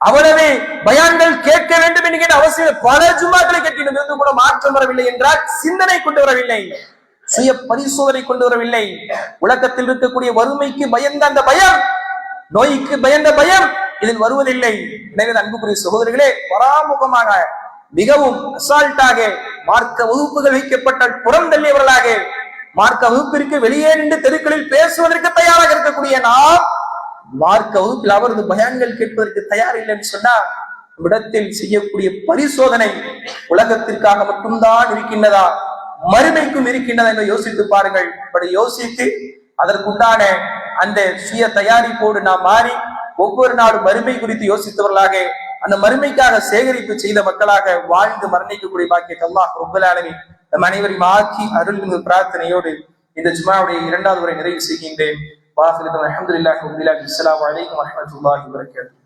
அவ்வளவு பயான்கள் கேட்க வேண்டும் என்கிற அவசியம் பல ஜும்மாக்களை கேட்கின்றது கூட மாற்றம் வரவில்லை என்றால் சிந்தனை கொண்டு வரவில்லை, சுய பரிசோதனை கொண்டு வரவில்லை. உலகத்தில் இருக்கக்கூடிய வறுமைக்கு பயந்த அந்த பயம், நோய்க்கு பயந்த பயம் இதில் வருவதில்லை. எனவே அன்புக்குரிய சகோதரர்களே, பராமுகமாக மிகவும் அசால்ட்டாக மார்க்க வகுப்புகள் வைக்கப்பட்டால் புறம் தள்ளியவர்களாக, மார்க்க வகுப்பிற்கு வெளியே நின்று தெருக்களில் பேசுவதற்கு தயாராக இருக்கக்கூடிய நாம், மார்க்க வகுப்பில் அவரது பயான்கள் கேட்பதற்கு தயார் இல்லைன்னு சொன்னா இடத்தில் செய்யக்கூடிய பரிசோதனை உலகத்திற்காக மட்டும்தான் இருக்கின்றதா, மறுமைக்கும் இருக்கின்றதா என்று யோசித்து பாருங்கள். அப்படி யோசித்து அதற்குண்டான அந்த சுய தயாரிப்போடு நாம் மாறி ஒவ்வொரு நாளும் மறுமை குறித்து யோசித்தவர்களாக, அந்த மறுமைக்காக சேகரிப்பு செய்த மக்களாக வாழ்ந்து மரணிக்கக்கூடிய பாக்கியத்தை அல்லாஹ் ரப்பல் ஆலமீன் நம் அனைவரையும் ஆக்கி அருள் என்ற பிரார்த்தனையோடு இந்த ஜும்ஆவுடைய 2வது உரை நிறைவு செய்கின்றேன். வாஹிரு அல்ஹம்துலில்லாஹி ரப்பில் ஆலமீன். அஸ்ஸலாமு அலைக்கும் வரஹ்மத்துல்லாஹி வபரகாத்துஹு.